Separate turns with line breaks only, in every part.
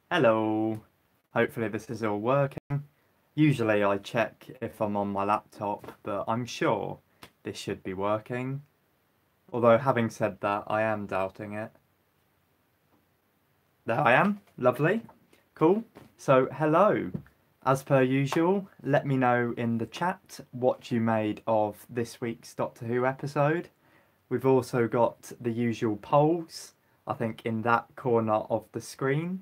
Hello. Hopefully this is all working. Usually I check if I'm on my laptop, but I'm sure this should be working. Although having said that, I am doubting it. There I am. Lovely. Cool. So hello. As per usual, let me know in the chat what you made of this week's Doctor Who episode. We've also got the usual polls, I think in that corner of the screen.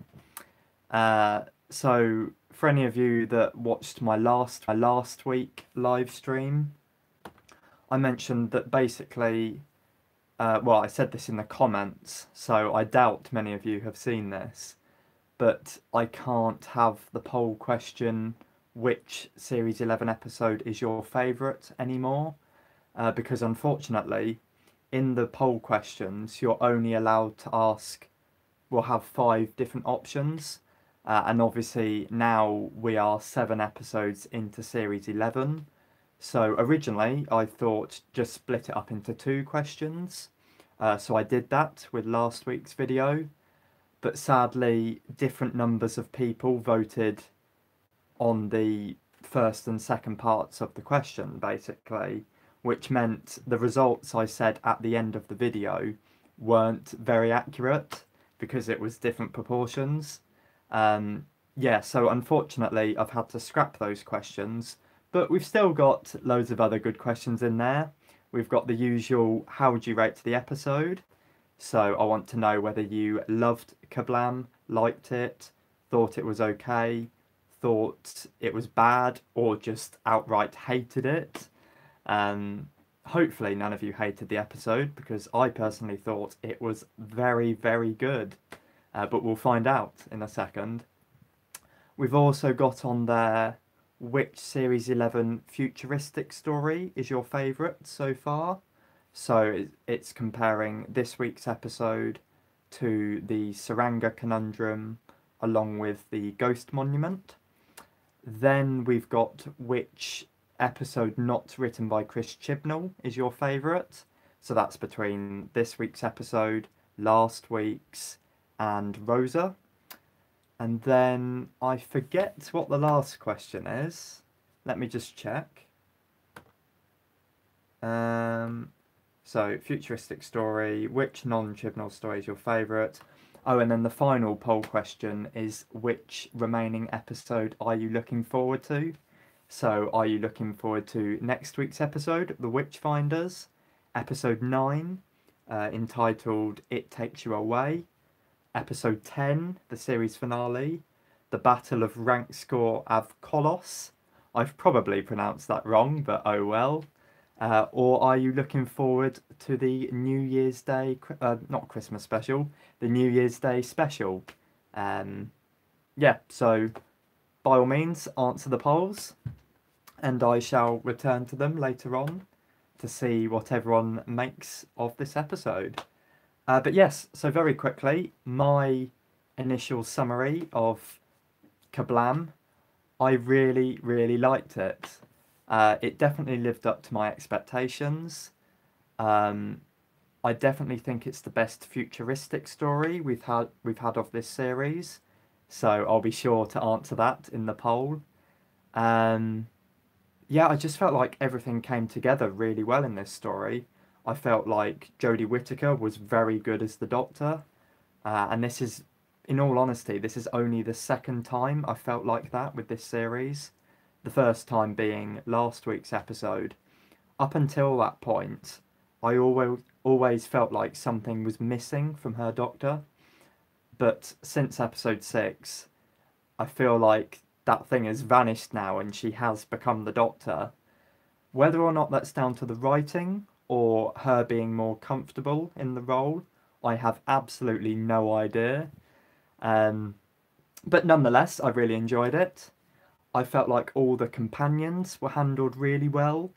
So for any of you that watched my last week live stream, I mentioned that basically, well, I said this in the comments, so I doubt many of you have seen this, but I can't have the poll question, which Series 11 episode is your favourite anymore, because unfortunately, in the poll questions, you're only allowed to ask, we'll have 5 different options. And obviously now we are 7 episodes into Series 11. So originally I thought just split it up into 2 questions. So I did that with last week's video. But sadly, different numbers of people voted on the first and second parts of the question, basically, which meant the results I said at the end of the video weren't very accurate because it was different proportions. Yeah, so unfortunately, I've had to scrap those questions, but we've still got loads of other good questions in there. We've got the usual, how would you rate the episode? So I want to know whether you loved KaBlam, liked it, thought it was okay, thought it was bad, or just outright hated it. Hopefully none of you hated the episode, because I personally thought it was very, very good. But we'll find out in a second. We've also got on there which Series 11 futuristic story is your favourite so far. So it's comparing this week's episode to the Saranga Conundrum along with the Ghost Monument. Then we've got which episode not written by Chris Chibnall is your favourite. So that's between this week's episode, last week's, and Rosa. And then I forget what the last question is. Let me just check. So, futuristic story. Which non-Chibnall story is your favourite? Oh, and then the final poll question is which remaining episode are you looking forward to? So, are you looking forward to next week's episode, The Witchfinders, episode 9, entitled It Takes You Away, episode 10, the series finale, the Battle of Rankscore Av Kolos. I've probably pronounced that wrong, but oh well. Or are you looking forward to the New Year's Day, not Christmas special, the New Year's Day special? Yeah, so by all means, answer the polls, and I shall return to them later on to see what everyone makes of this episode. But yes, so very quickly, my initial summary of KaBlam, I really, really liked it. It definitely lived up to my expectations. I definitely think it's the best futuristic story we've had of this series. So I'll be sure to answer that in the poll. Yeah, I just felt like everything came together really well in this story. I felt like Jodie Whittaker was very good as the Doctor. And this is, in all honesty, this is only the second time I felt like that with this series. The first time being last week's episode. Up until that point, I always felt like something was missing from her Doctor. But since episode 6, I feel like that thing has vanished now and she has become the Doctor. Whether or not that's down to the writing or her being more comfortable in the role, I have absolutely no idea. But nonetheless, I really enjoyed it. I felt like all the companions were handled really well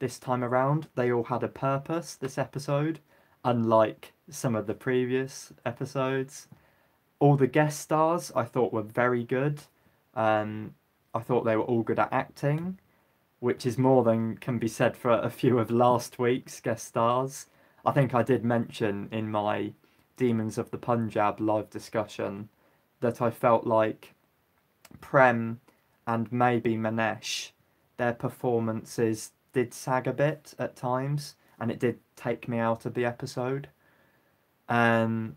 this time around. They all had a purpose this episode, unlike some of the previous episodes. All the guest stars I thought were very good. I thought they were all good at acting, which is more than can be said for a few of last week's guest stars. I think I did mention in my Demons of the Punjab live discussion that I felt like Prem and maybe Manesh, their performances did sag a bit at times, and it did take me out of the episode. Um,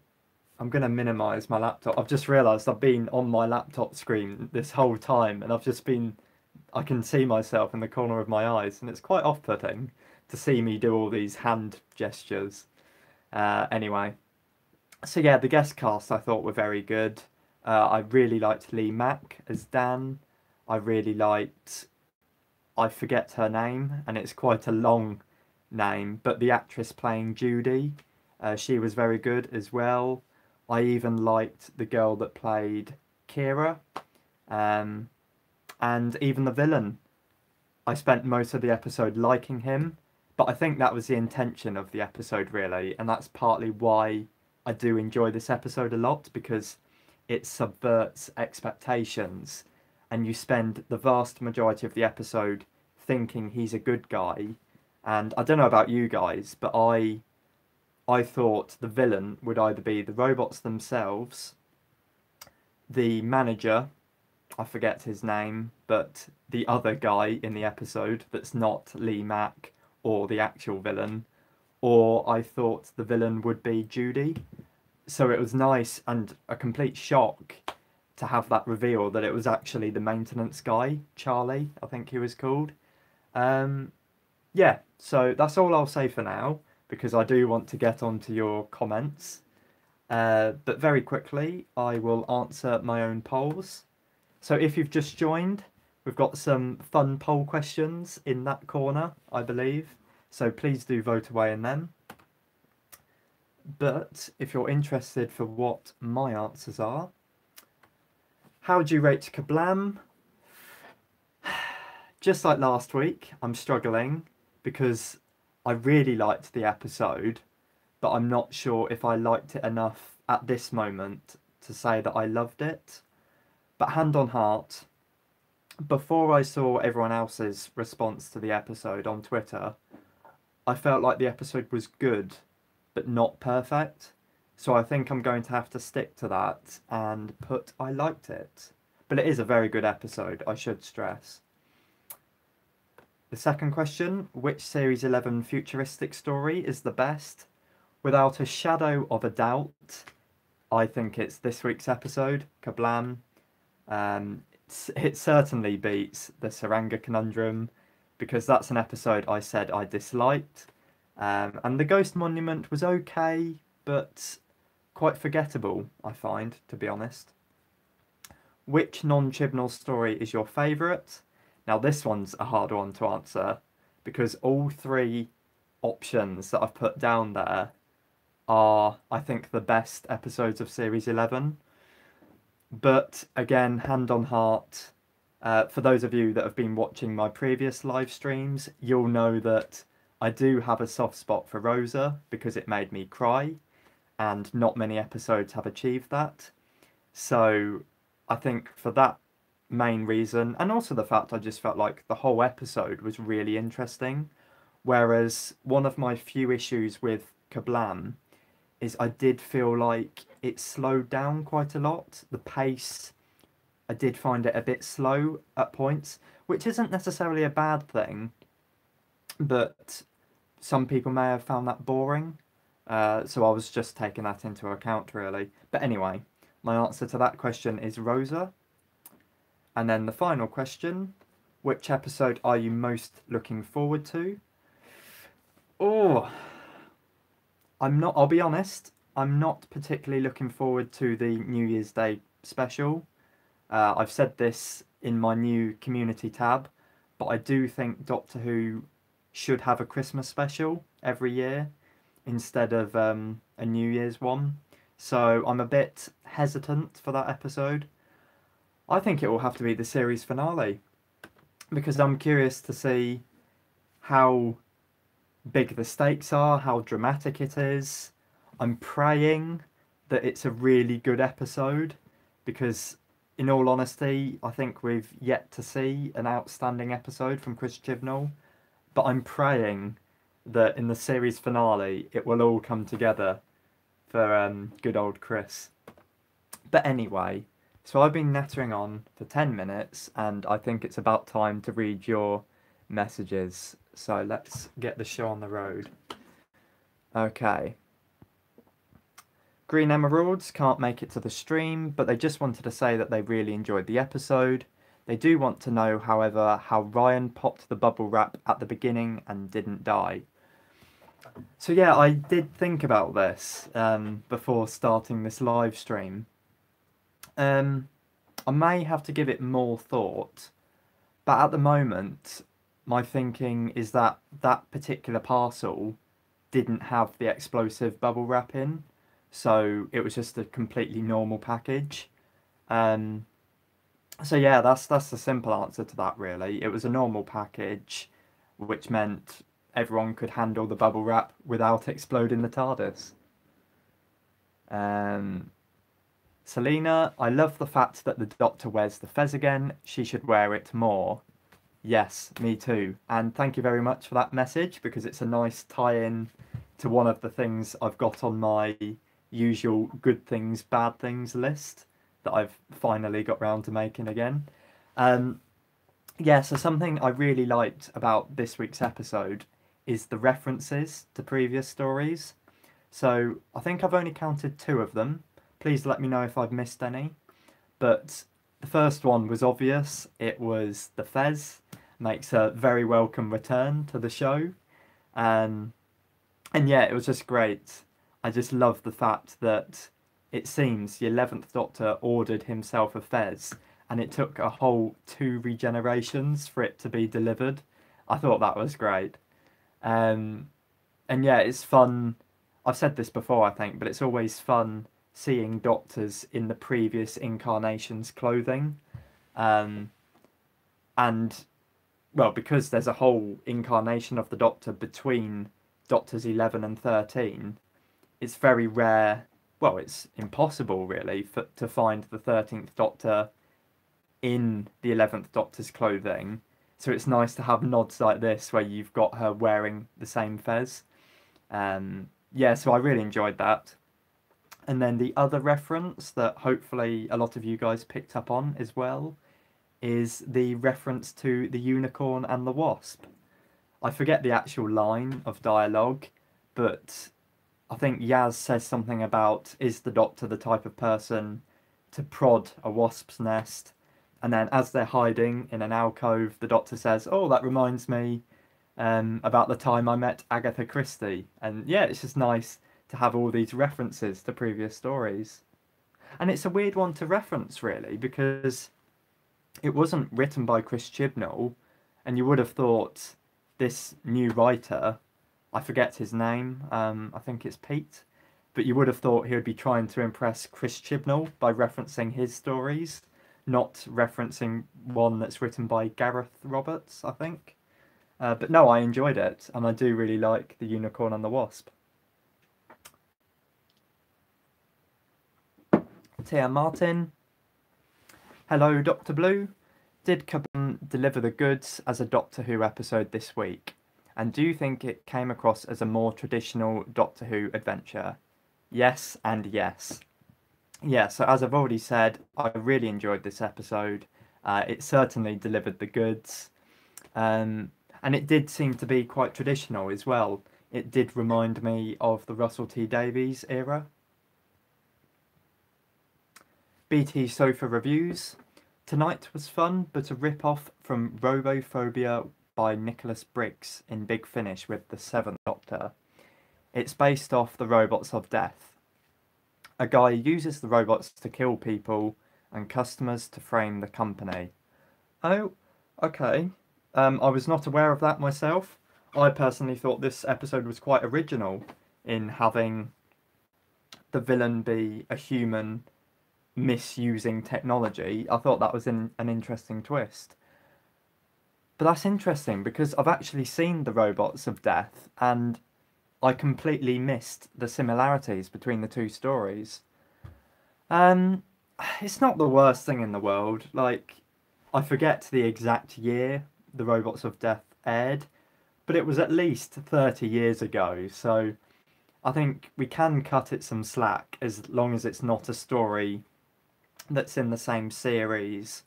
I'm going to minimise my laptop. I've just realised I've been on my laptop screen this whole time, and I can see myself in the corner of my eyes, and it's quite off-putting to see me do all these hand gestures. Anyway, so yeah, the guest cast I thought were very good. I really liked Lee Mack as Dan. I really liked, I forget her name, and it's quite a long name, but the actress playing Judy, she was very good as well. I even liked the girl that played Kira, and even the villain. I spent most of the episode liking him, but I think that was the intention of the episode, really, and that's partly why I do enjoy this episode a lot, because it subverts expectations, and you spend the vast majority of the episode thinking he's a good guy. And I don't know about you guys, but I thought the villain would either be the robots themselves, the manager, I forget his name, but the other guy in the episode that's not Lee Mack or the actual villain, or I thought the villain would be Judy. So it was nice and a complete shock to have that reveal that it was actually the maintenance guy, Charlie, I think he was called. Yeah, so that's all I'll say for now, because I do want to get on to your comments. But very quickly, I will answer my own polls. So if you've just joined, we've got some fun poll questions in that corner, I believe. So please do vote away in them. But if you're interested for what my answers are, how do you rate KaBlam? Just like last week, I'm struggling because I really liked the episode, but I'm not sure if I liked it enough at this moment to say that I loved it. But hand on heart, before I saw everyone else's response to the episode on Twitter, I felt like the episode was good, but not perfect. So I think I'm going to have to stick to that and put I liked it. But it is a very good episode, I should stress. The second question, which Series 11 futuristic story is the best? Without a shadow of a doubt, I think it's this week's episode, KaBlam. It certainly beats the Saranga Conundrum, because that's an episode I said I disliked. And the Ghost Monument was okay, but quite forgettable, I find, to be honest. Which non-Chibnall story is your favourite? Now this one's a hard one to answer, because all three options that I've put down there are, I think, the best episodes of Series 11. But again, hand on heart, for those of you that have been watching my previous live streams, you'll know that I do have a soft spot for Rosa, because it made me cry, and not many episodes have achieved that. So I think for that main reason, and also the fact I just felt like the whole episode was really interesting, whereas one of my few issues with KaBlam is I did feel like it slowed down quite a lot. The pace, I did find it a bit slow at points, which isn't necessarily a bad thing, but some people may have found that boring. So I was just taking that into account, really. But anyway, my answer to that question is Rosa. And then the final question, which episode are you most looking forward to? Oh, I'll be honest, I'm not particularly looking forward to the New Year's Day special. I've said this in my new community tab, but I do think Doctor Who should have a Christmas special every year instead of a New Year's one. So I'm a bit hesitant for that episode. I think it will have to be the series finale, because I'm curious to see how big the stakes are, how dramatic it is. I'm praying that it's a really good episode, because in all honesty, I think we've yet to see an outstanding episode from Chris Chibnall, but I'm praying that in the series finale it will all come together for good old Chris. But anyway, So I've been nattering on for 10 minutes and I think it's about time to read your messages. So let's get the show on the road. Okay. Green Emeralds can't make it to the stream, but they just wanted to say that they really enjoyed the episode. They do want to know, however, how Ryan popped the bubble wrap at the beginning and didn't die. So yeah, I did think about this before starting this live stream. I may have to give it more thought, but at the moment, my thinking is that that particular parcel didn't have the explosive bubble wrap in, so it was just a completely normal package. So yeah, that's the simple answer to that really. It was a normal package, which meant everyone could handle the bubble wrap without exploding the TARDIS. Selena, I love the fact that the Doctor wears the fez again. She should wear it more. Yes, me too. And thank you very much for that message, because it's a nice tie-in to one of the things I've got on my usual good things, bad things list that I've finally got round to making again. Yeah, so something I really liked about this week's episode is the references to previous stories. So I think I've only counted 2 of them. Please let me know if I've missed any. But the first one was obvious. It was the Fez. Makes a very welcome return to the show. And yeah, it was just great. I just love the fact that it seems the 11th Doctor ordered himself a Fez, and it took a whole 2 regenerations for it to be delivered. I thought that was great. And yeah, it's fun. I've said this before, I think, but it's always fun seeing Doctors in the previous incarnation's clothing. And, well, because there's a whole incarnation of the Doctor between Doctors 11 and 13, it's very rare, well, it's impossible really, to find the 13th Doctor in the 11th Doctor's clothing. So it's nice to have nods like this where you've got her wearing the same fez. Yeah, so I really enjoyed that. And then the other reference that hopefully a lot of you guys picked up on as well is the reference to the unicorn and the wasp. I forget the actual line of dialogue, but I think Yaz says something about, is the Doctor the type of person to prod a wasp's nest? And then as they're hiding in an alcove, the Doctor says, oh, that reminds me about the time I met Agatha Christie. And yeah, it's just nice to have all these references to previous stories. And it's a weird one to reference, really, because it wasn't written by Chris Chibnall, and you would have thought this new writer, I forget his name, I think it's Pete, but you would have thought he would be trying to impress Chris Chibnall by referencing his stories, not referencing one that's written by Gareth Roberts, I think. But no, I enjoyed it, and I do really like the Unicorn and the Wasp. Tia Martin. Hello, Dr. Blue. Did KaBlam deliver the goods as a Doctor Who episode this week? And do you think it came across as a more traditional Doctor Who adventure? Yes and yes. Yeah, so as I've already said, I really enjoyed this episode. It certainly delivered the goods. And it did seem to be quite traditional as well. It did remind me of the Russell T Davies era. BT Sofa Reviews. Tonight was fun, but a rip-off from Robophobia by Nicholas Briggs in Big Finish with the 7th Doctor. It's based off the Robots of Death. A guy uses the robots to kill people and customers to frame the company. Oh, okay. I was not aware of that myself. I personally thought this episode was quite original in having the villain be a human misusing technology. I thought that was an interesting twist. But that's interesting because I've actually seen the Robots of Death and I completely missed the similarities between the 2 stories. It's not the worst thing in the world. Like, I forget the exact year the Robots of Death aired, but it was at least 30 years ago, so I think we can cut it some slack as long as it's not a story that's in the same series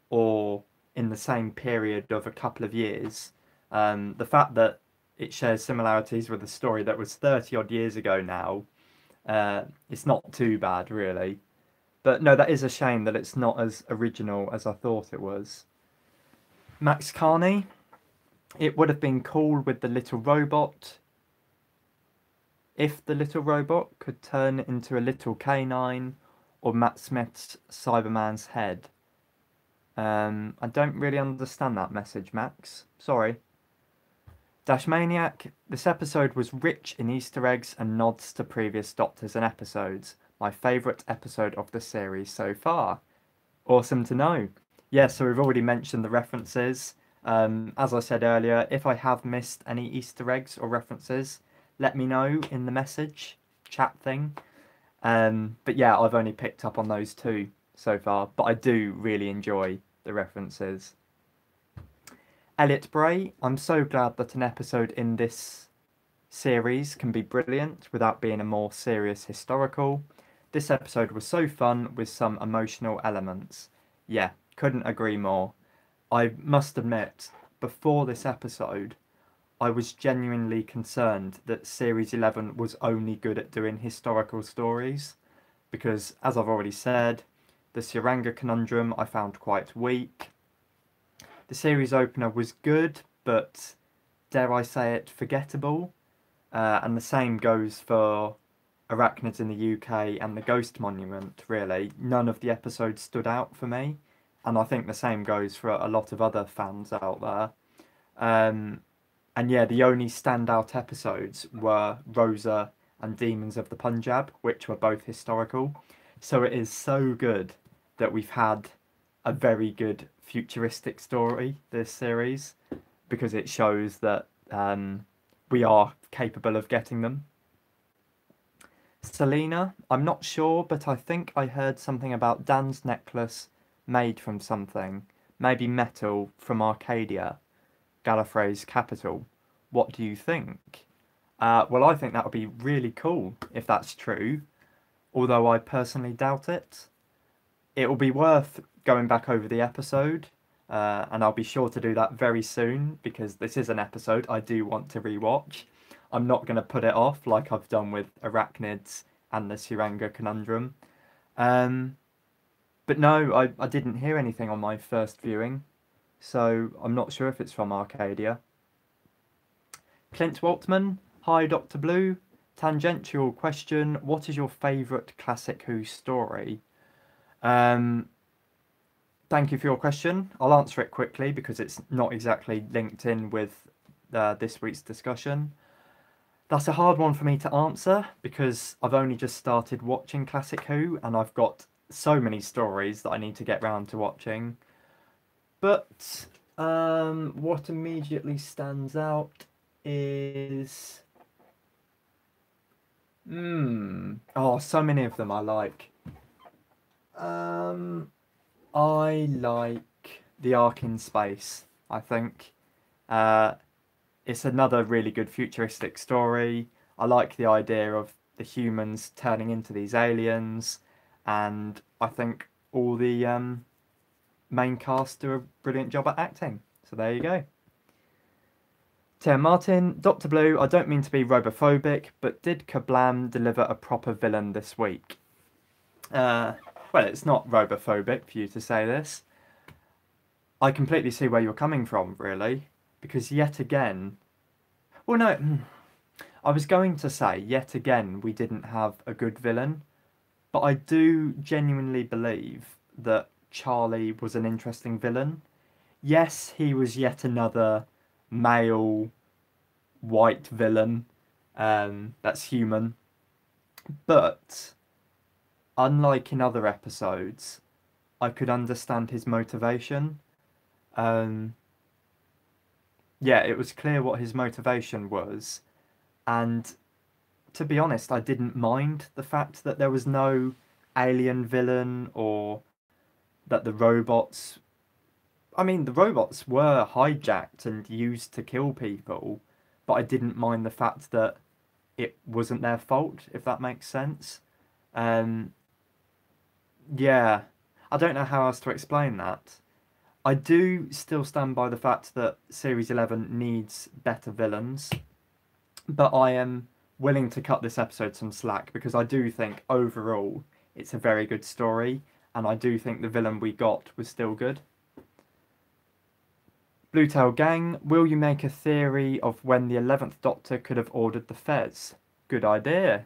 or in the same period of a couple of years. The fact that it shares similarities with a story that was 30 odd years ago now, it's not too bad, really. But no, that is a shame that it's not as original as I thought it was. Max Carney, it would have been cool with the little robot. If the little robot could turn into a little canine or Matt Smith's Cyberman's head. I don't really understand that message, Max. Sorry. Dash Maniac, this episode was rich in Easter eggs and nods to previous Doctors and episodes. My favourite episode of the series so far. Awesome to know. Yeah, so we've already mentioned the references. As I said earlier, if I have missed any Easter eggs or references, let me know in the message chat thing. But yeah, I've only picked up on those two so far, but I do really enjoy the references. Elliot Bray, I'm so glad that an episode in this series can be brilliant without being a more serious historical. This episode was so fun with some emotional elements. Yeah, couldn't agree more. I must admit, before this episode, I was genuinely concerned that Series 11 was only good at doing historical stories, because, as I've already said, the Suranga Conundrum I found quite weak. The series opener was good, but, dare I say it, forgettable. And the same goes for Arachnids in the UK and the Ghost Monument, really. None of the episodes stood out for me, and I think the same goes for a lot of other fans out there. And yeah, the only standout episodes were Rosa and Demons of the Punjab, which were both historical. So it is so good that we've had a very good futuristic story this series, because it shows that we are capable of getting them. Selena, I'm not sure, but I think I heard something about Dan's necklace made from something, maybe metal from Arcadia, Gallifrey's capital. What do you think? Well, I think that would be really cool if that's true, although I personally doubt it. It will be worth going back over the episode, and I'll be sure to do that very soon, because this is an episode I do want to rewatch. I'm not going to put it off like I've done with Arachnids and the Suranga Conundrum. But no, I didn't hear anything on my first viewing, so I'm not sure if it's from Arcadia. Clint Waltman, hi Dr. Blue. Tangential question, what is your favourite Classic Who story? Thank you for your question. I'll answer it quickly because it's not exactly linked in with this week's discussion. That's a hard one for me to answer because I've only just started watching Classic Who and I've got so many stories that I need to get round to watching. But what immediately stands out is... Oh, so many of them I like. I like The Ark in Space, I think. It's another really good futuristic story. I like the idea of the humans turning into these aliens, and I think all the main cast do a brilliant job at acting. So there you go. Tim Martin, Dr. Blue, I don't mean to be robophobic, but did KaBlam deliver a proper villain this week? Well, it's not robophobic for you to say this. I completely see where you're coming from, really, because yet again... Well, no, I was going to say, yet again, we didn't have a good villain, but I do genuinely believe that Charlie was an interesting villain. Yes, he was yet another male white villain that's human, but unlike in other episodes, I could understand his motivation. Yeah, it was clear what his motivation was, and to be honest, I didn't mind the fact that there was no alien villain or that the robots... I mean, the robots were hijacked and used to kill people, but I didn't mind the fact that it wasn't their fault, if that makes sense. Yeah, I don't know how else to explain that. I do still stand by the fact that Series 11 needs better villains, but I am willing to cut this episode some slack because I do think overall it's a very good story, and I do think the villain we got was still good. Bluetail Gang, will you make a theory of when the 11th Doctor could have ordered the Fez? Good idea.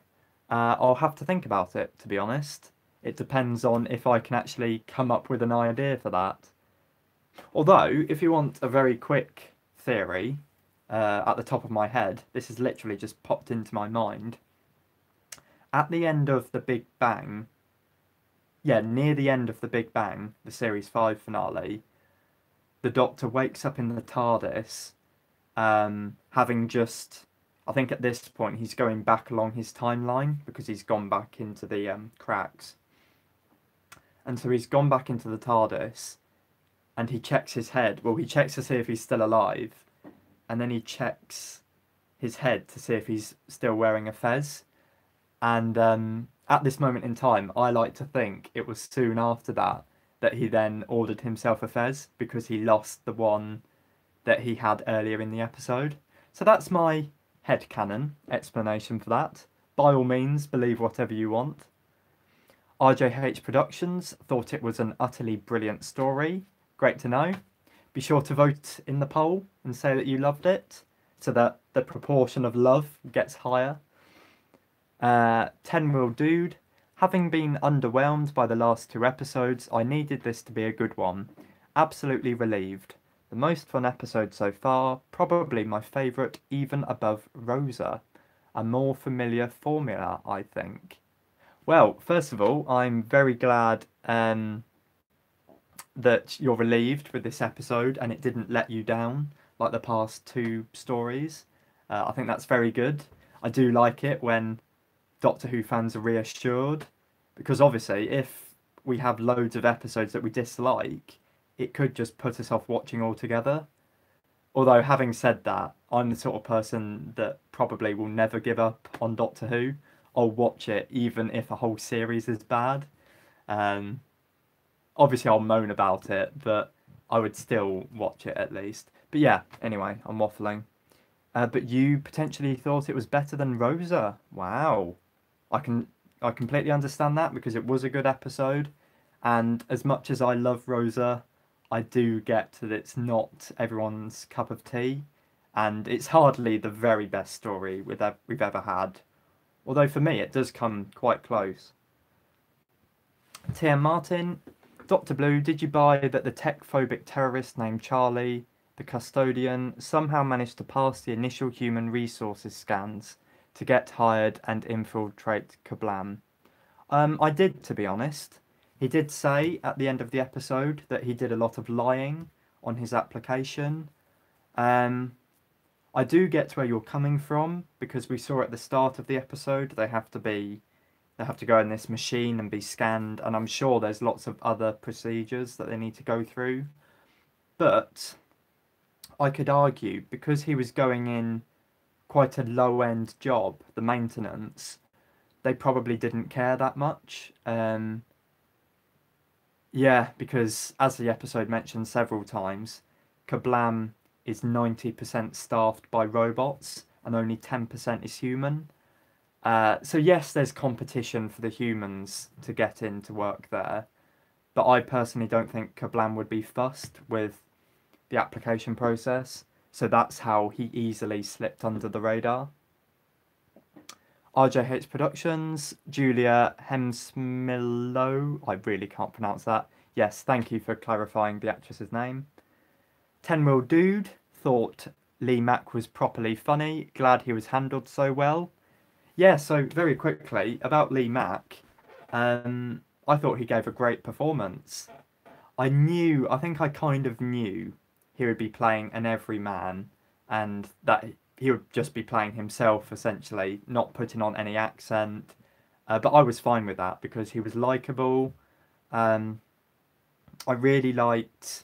I'll have to think about it, to be honest. It depends on if I can actually come up with an idea for that. Although, if you want a very quick theory, at the top of my head, this has literally just popped into my mind. At the end of the Big Bang, near the end of the Big Bang, the Series 5 finale, the Doctor wakes up in the TARDIS, having just... I think at this point he's going back along his timeline because he's gone back into the cracks. And so he's gone back into the TARDIS and he checks his head. Well, he checks to see if he's still alive. And then he checks his head to see if he's still wearing a fez. And at this moment in time, I like to think it was soon after that he then ordered himself a fez because he lost the one that he had earlier in the episode. So that's my headcanon explanation for that. By all means, believe whatever you want. RJH Productions thought it was an utterly brilliant story. Great to know. Be sure to vote in the poll and say that you loved it so that the proportion of love gets higher. 10 Wheel Dude, having been underwhelmed by the last 2 episodes, I needed this to be a good one. Absolutely relieved. The most fun episode so far, probably my favourite, even above Rosa. A more familiar formula, I think. Well, first of all, I'm very glad that you're relieved with this episode and it didn't let you down like the past 2 stories. I think that's very good. I do like it when Doctor Who fans are reassured, because obviously if we have loads of episodes that we dislike, it could just put us off watching altogether. Although, having said that, I'm the sort of person that probably will never give up on Doctor Who. I'll watch it even if a whole series is bad. Obviously I'll moan about it, but I would still watch it at least. But yeah, anyway, I'm waffling. But you potentially thought it was better than Rosa. Wow. I completely understand that because it was a good episode. And as much as I love Rosa, I do get that it's not everyone's cup of tea. And it's hardly the very best story we've ever had. Although for me, it does come quite close. TM Martin, Dr. Blue, did you buy that the tech-phobic terrorist named Charlie, the custodian, somehow managed to pass the initial human resources scans to get hired and infiltrate KaBlam? I did, to be honest. He did say at the end of the episode that he did a lot of lying on his application. I do get where you're coming from, because we saw at the start of the episode they have to go in this machine and be scanned, and I'm sure there's lots of other procedures that they need to go through. But I could argue, because he was going in quite a low-end job, the maintenance, they probably didn't care that much. Yeah, because as the episode mentioned several times, KaBlam is 90% staffed by robots and only 10% is human. So yes, there's competition for the humans to get in to work there, but I personally don't think KaBlam would be fussed with the application process, so that's how he easily slipped under the radar. RJH Productions, Julia Hemsmillo, I really can't pronounce that. Yes, thank you for clarifying the actress's name. 10 Wheel Dude thought Lee Mack was properly funny, glad he was handled so well. Yeah, so very quickly, about Lee Mack, I thought he gave a great performance. I think I kind of knew he would be playing an everyman, and that he would just be playing himself, essentially, not putting on any accent. But I was fine with that, because he was likeable. I really liked...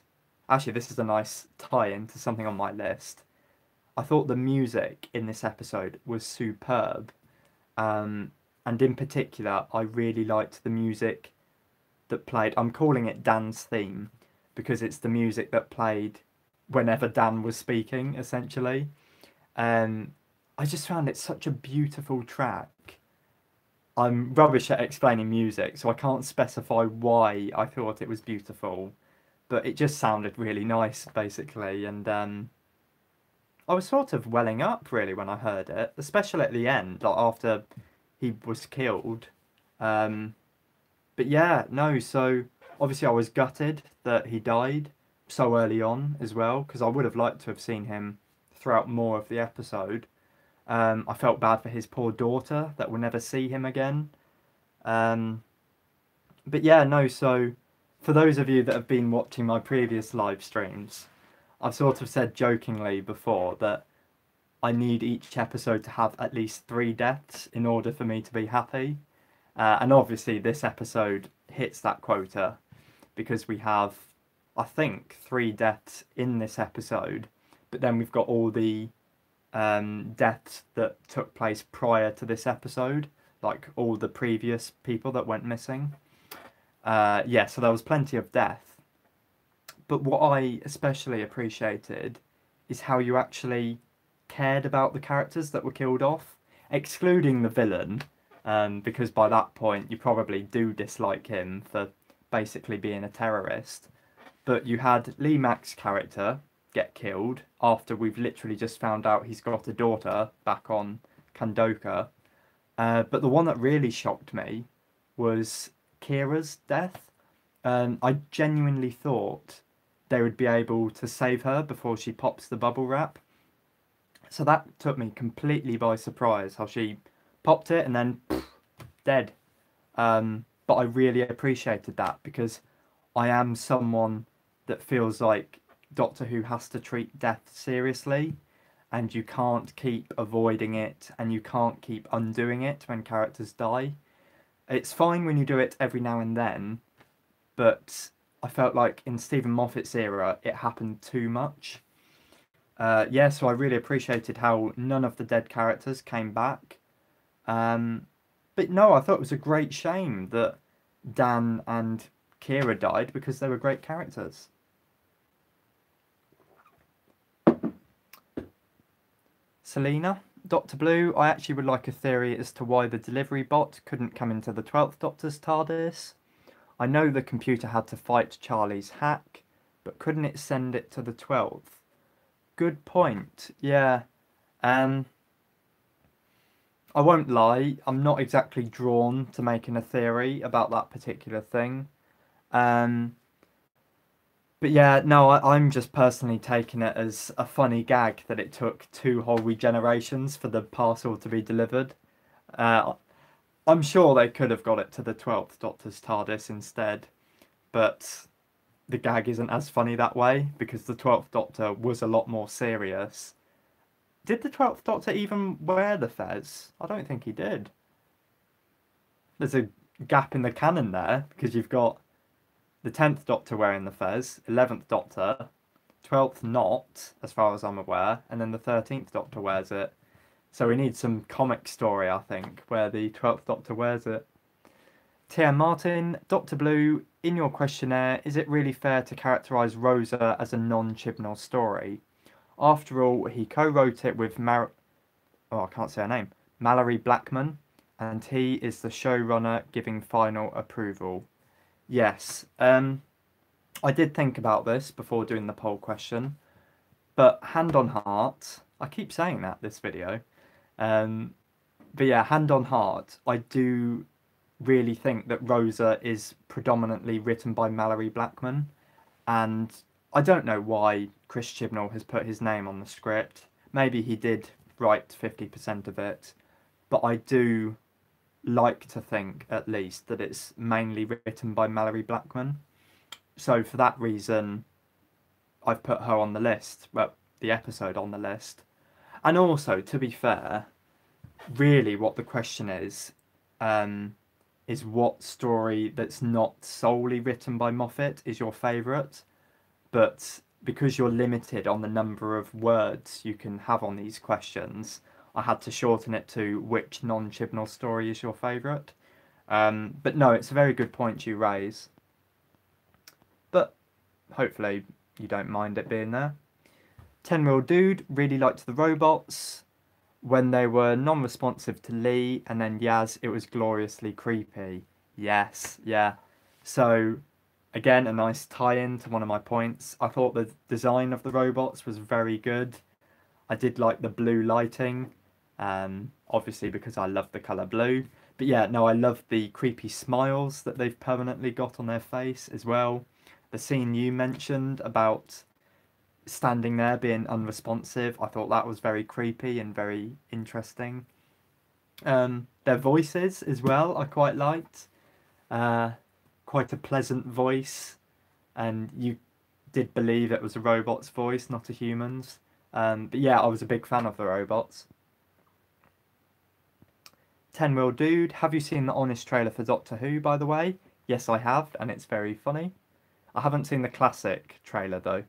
Actually, this is a nice tie-in to something on my list. I thought the music in this episode was superb. And in particular, I really liked the music that played. I'm calling it Dan's theme because it's the music that played whenever Dan was speaking, essentially. I just found it such a beautiful track. I'm rubbish at explaining music, so I can't specify why I thought it was beautiful, but it just sounded really nice, basically. And I was sort of welling up really when I heard it, especially at the end, like after he was killed. But yeah, no, so obviously I was gutted that he died so early on as well, because I would have liked to have seen him throughout more of the episode. I felt bad for his poor daughter that will never see him again. But yeah, no, so for those of you that have been watching my previous live streams, I've sort of said jokingly before that I need each episode to have at least 3 deaths in order for me to be happy. And obviously this episode hits that quota because we have, I think, 3 deaths in this episode, but then we've got all the deaths that took place prior to this episode, like all the previous people that went missing. Yeah, so there was plenty of death. But what I especially appreciated is how you actually cared about the characters that were killed off, excluding the villain, because by that point you probably do dislike him for basically being a terrorist. But you had Lee Mack's character get killed after we've literally just found out he's got a daughter back on Kandoka. But the one that really shocked me was Kira's death. I genuinely thought they would be able to save her before she pops the bubble wrap. So that took me completely by surprise, how she popped it and then pff, dead. But I really appreciated that because I am someone that feels like Doctor Who has to treat death seriously, and you can't keep avoiding it and you can't keep undoing it when characters die. It's fine when you do it every now and then, but I felt like in Stephen Moffat's era it happened too much. Yeah, so I really appreciated how none of the dead characters came back. But no, I thought it was a great shame that Dan and Kira died because they were great characters. Selena, Dr. Blue, I actually would like a theory as to why the delivery bot couldn't come into the 12th Doctor's TARDIS. I know the computer had to fight Charlie's hack, but couldn't it send it to the 12th? Good point, yeah. I won't lie, I'm not exactly drawn to making a theory about that particular thing. But yeah, no, I'm just personally taking it as a funny gag that it took 2 whole regenerations for the parcel to be delivered. I'm sure they could have got it to the 12th Doctor's TARDIS instead, but the gag isn't as funny that way because the 12th Doctor was a lot more serious. Did the 12th Doctor even wear the fez? I don't think he did. There's a gap in the canon there because you've got the 10th Doctor wearing the fez, 11th Doctor, 12th not, as far as I'm aware, and then the 13th Doctor wears it. So we need some comic story, I think, where the 12th Doctor wears it. Tia Martin, Dr. Blue, in your questionnaire, is it really fair to characterise Rosa as a non-Chibnall story? After all, he co-wrote it with I can't say her name, Mallory Blackman, and he is the showrunner giving final approval. Yes, I did think about this before doing the poll question, but hand on heart, I keep saying that this video, but yeah, hand on heart, I do really think that Rosa is predominantly written by Mallory Blackman, and I don't know why Chris Chibnall has put his name on the script. Maybe he did write 50% of it, but I do like to think, at least, that it's mainly written by Mallory Blackman. So for that reason, I've put her on the list, well, the episode on the list. And also, to be fair, really what the question is what story that's not solely written by Moffat is your favourite. But because you're limited on the number of words you can have on these questions, I had to shorten it to which non-Chibnall story is your favourite. But no, it's a very good point you raise. hopefully you don't mind it being there. 10-Year-Old Dude really liked the robots. When they were non-responsive to Lee and then Yaz, it was gloriously creepy. Yes, yeah. So, again, a nice tie-in to one of my points. I thought the design of the robots was very good. I did like the blue lighting, obviously because I love the colour blue. But yeah, no, I love the creepy smiles that they've permanently got on their face as well. The scene you mentioned about standing there being unresponsive, I thought that was very creepy and very interesting. Their voices as well, I quite liked. Quite a pleasant voice, and you did believe it was a robot's voice, not a human's. But yeah, I was a big fan of the robots. 10-Year-Old Dude, have you seen the Honest trailer for Doctor Who, by the way? Yes, I have, and it's very funny. I haven't seen the classic trailer, though.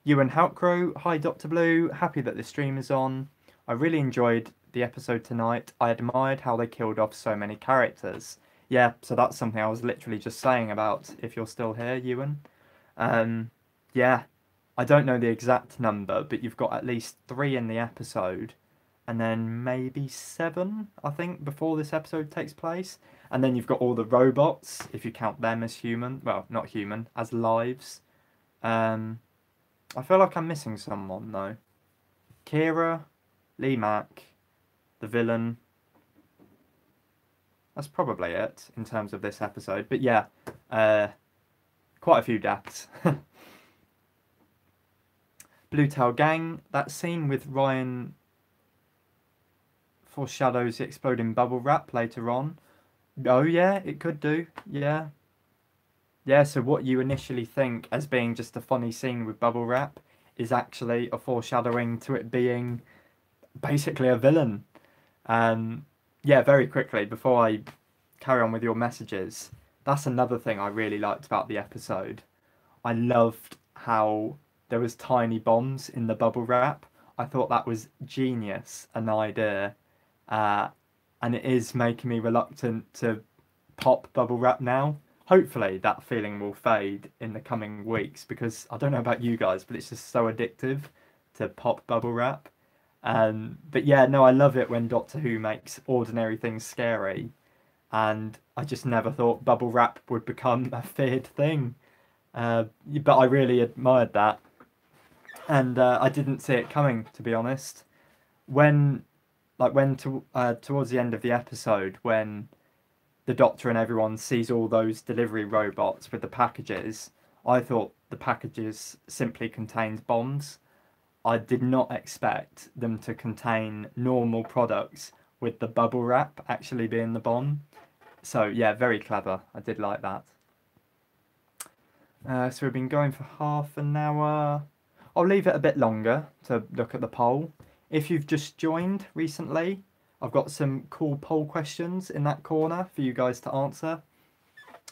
Ewan Halkrow, hi Dr. Blue, happy that the stream is on. I really enjoyed the episode tonight. I admired how they killed off so many characters. Yeah, so that's something I was literally just saying about, if you're still here, Ewan. Yeah, I don't know the exact number, but you've got at least 3 in the episode, and then maybe 7, I think, before this episode takes place. And then you've got all the robots, if you count them as human. Well, not human, as lives. I feel like I'm missing someone, though. Kira, Lee Mack, the villain. That's probably it in terms of this episode. But yeah, quite a few deaths. Blue Tail Gang, that scene with Ryan foreshadows the exploding bubble wrap later on. Oh yeah, it could do, yeah. Yeah, so what you initially think as being just a funny scene with bubble wrap is actually a foreshadowing to it being basically a villain. Yeah, very quickly, before I carry on with your messages, that's another thing I really liked about the episode. I loved how there was tiny bombs in the bubble wrap. I thought that was genius, an idea. And it is making me reluctant to pop bubble wrap now. Hopefully that feeling will fade in the coming weeks, because I don't know about you guys, but it's just so addictive to pop bubble wrap. But yeah, no, I love it when Doctor Who makes ordinary things scary, and I just never thought bubble wrap would become a feared thing. But I really admired that, and I didn't see it coming, to be honest. Towards the end of the episode, when the Doctor and everyone sees all those delivery robots with the packages, I thought the packages simply contained bombs. I did not expect them to contain normal products with the bubble wrap actually being the bomb. So yeah, very clever. I did like that. So we've been going for half an hour. I'll leave it a bit longer to look at the poll. If you've just joined recently, I've got some cool poll questions in that corner for you guys to answer.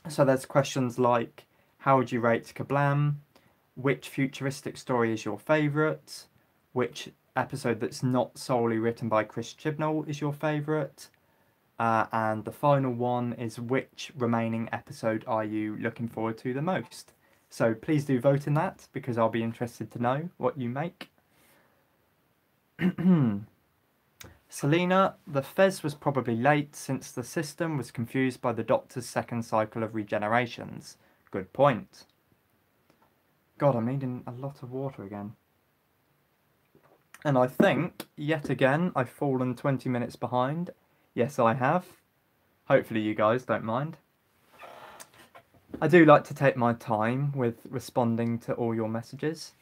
So there's questions like, how would you rate KaBlam? Which futuristic story is your favourite? Which episode that's not solely written by Chris Chibnall is your favourite? And the final one is, which remaining episode are you looking forward to the most? So please do vote in that, because I'll be interested to know what you make. Selena, the Fez was probably late since the system was confused by the Doctor's second cycle of regenerations. Good point. God, I'm needing a lot of water again. And I think, yet again, I've fallen 20 minutes behind. Yes, I have. Hopefully you guys don't mind. I do like to take my time with responding to all your messages.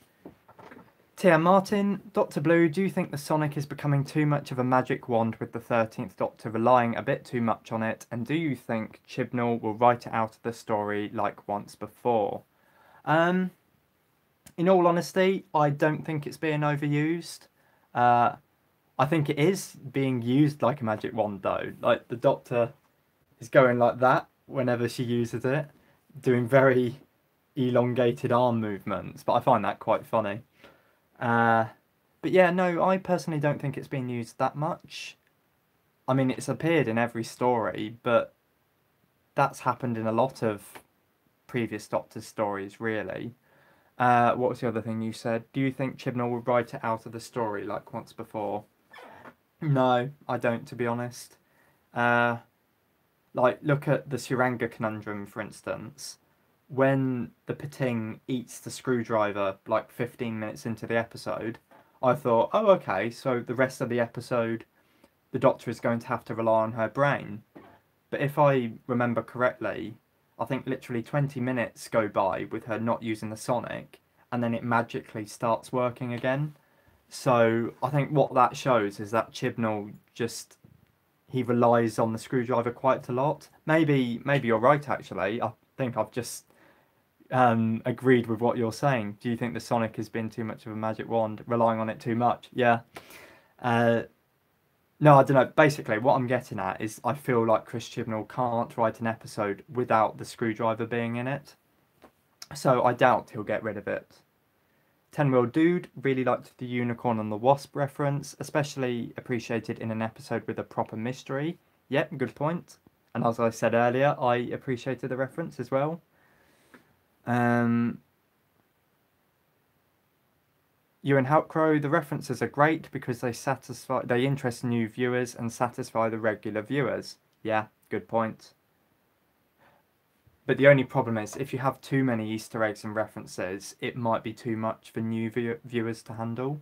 TM Martin, Dr. Blue, do you think the Sonic is becoming too much of a magic wand with the 13th Doctor relying a bit too much on it? And do you think Chibnall will write it out of the story like once before? In all honesty, I don't think it's being overused. I think it is being used like a magic wand, though. Like, the Doctor is going like that whenever she uses it, doing very elongated arm movements, but I find that quite funny. But yeah, no, I personally don't think it's been used that much. I mean, it's appeared in every story, but that's happened in a lot of previous Doctor stories, really. What was the other thing you said? Do you think Chibnall would write it out of the story like once before? No, I don't, to be honest. Uh, like, look at the Suranga conundrum, for instance. When the Pating eats the screwdriver like 15 minutes into the episode, I thought, oh, okay, so the rest of the episode, the Doctor is going to have to rely on her brain. But if I remember correctly, I think literally 20 minutes go by with her not using the sonic, and then it magically starts working again. So I think what that shows is that Chibnall just he relies on the screwdriver quite a lot. Maybe you're right actually. I think I've just agreed with what you're saying. Do you think the sonic has been too much of a magic wand, relying on it too much? Yeah. No, I don't know. Basically, what I'm getting at is I feel like Chris Chibnall can't write an episode without the screwdriver being in it. So I doubt he'll get rid of it. 10-Wheel Dude really liked the Unicorn and the Wasp reference, especially appreciated in an episode with a proper mystery. Yep, good point. And as I said earlier, I appreciated the reference as well. Ewan Halkrow, the references are great because they interest new viewers and satisfy the regular viewers. Yeah, good point. But the only problem is, if you have too many Easter eggs and references, it might be too much for new viewers to handle.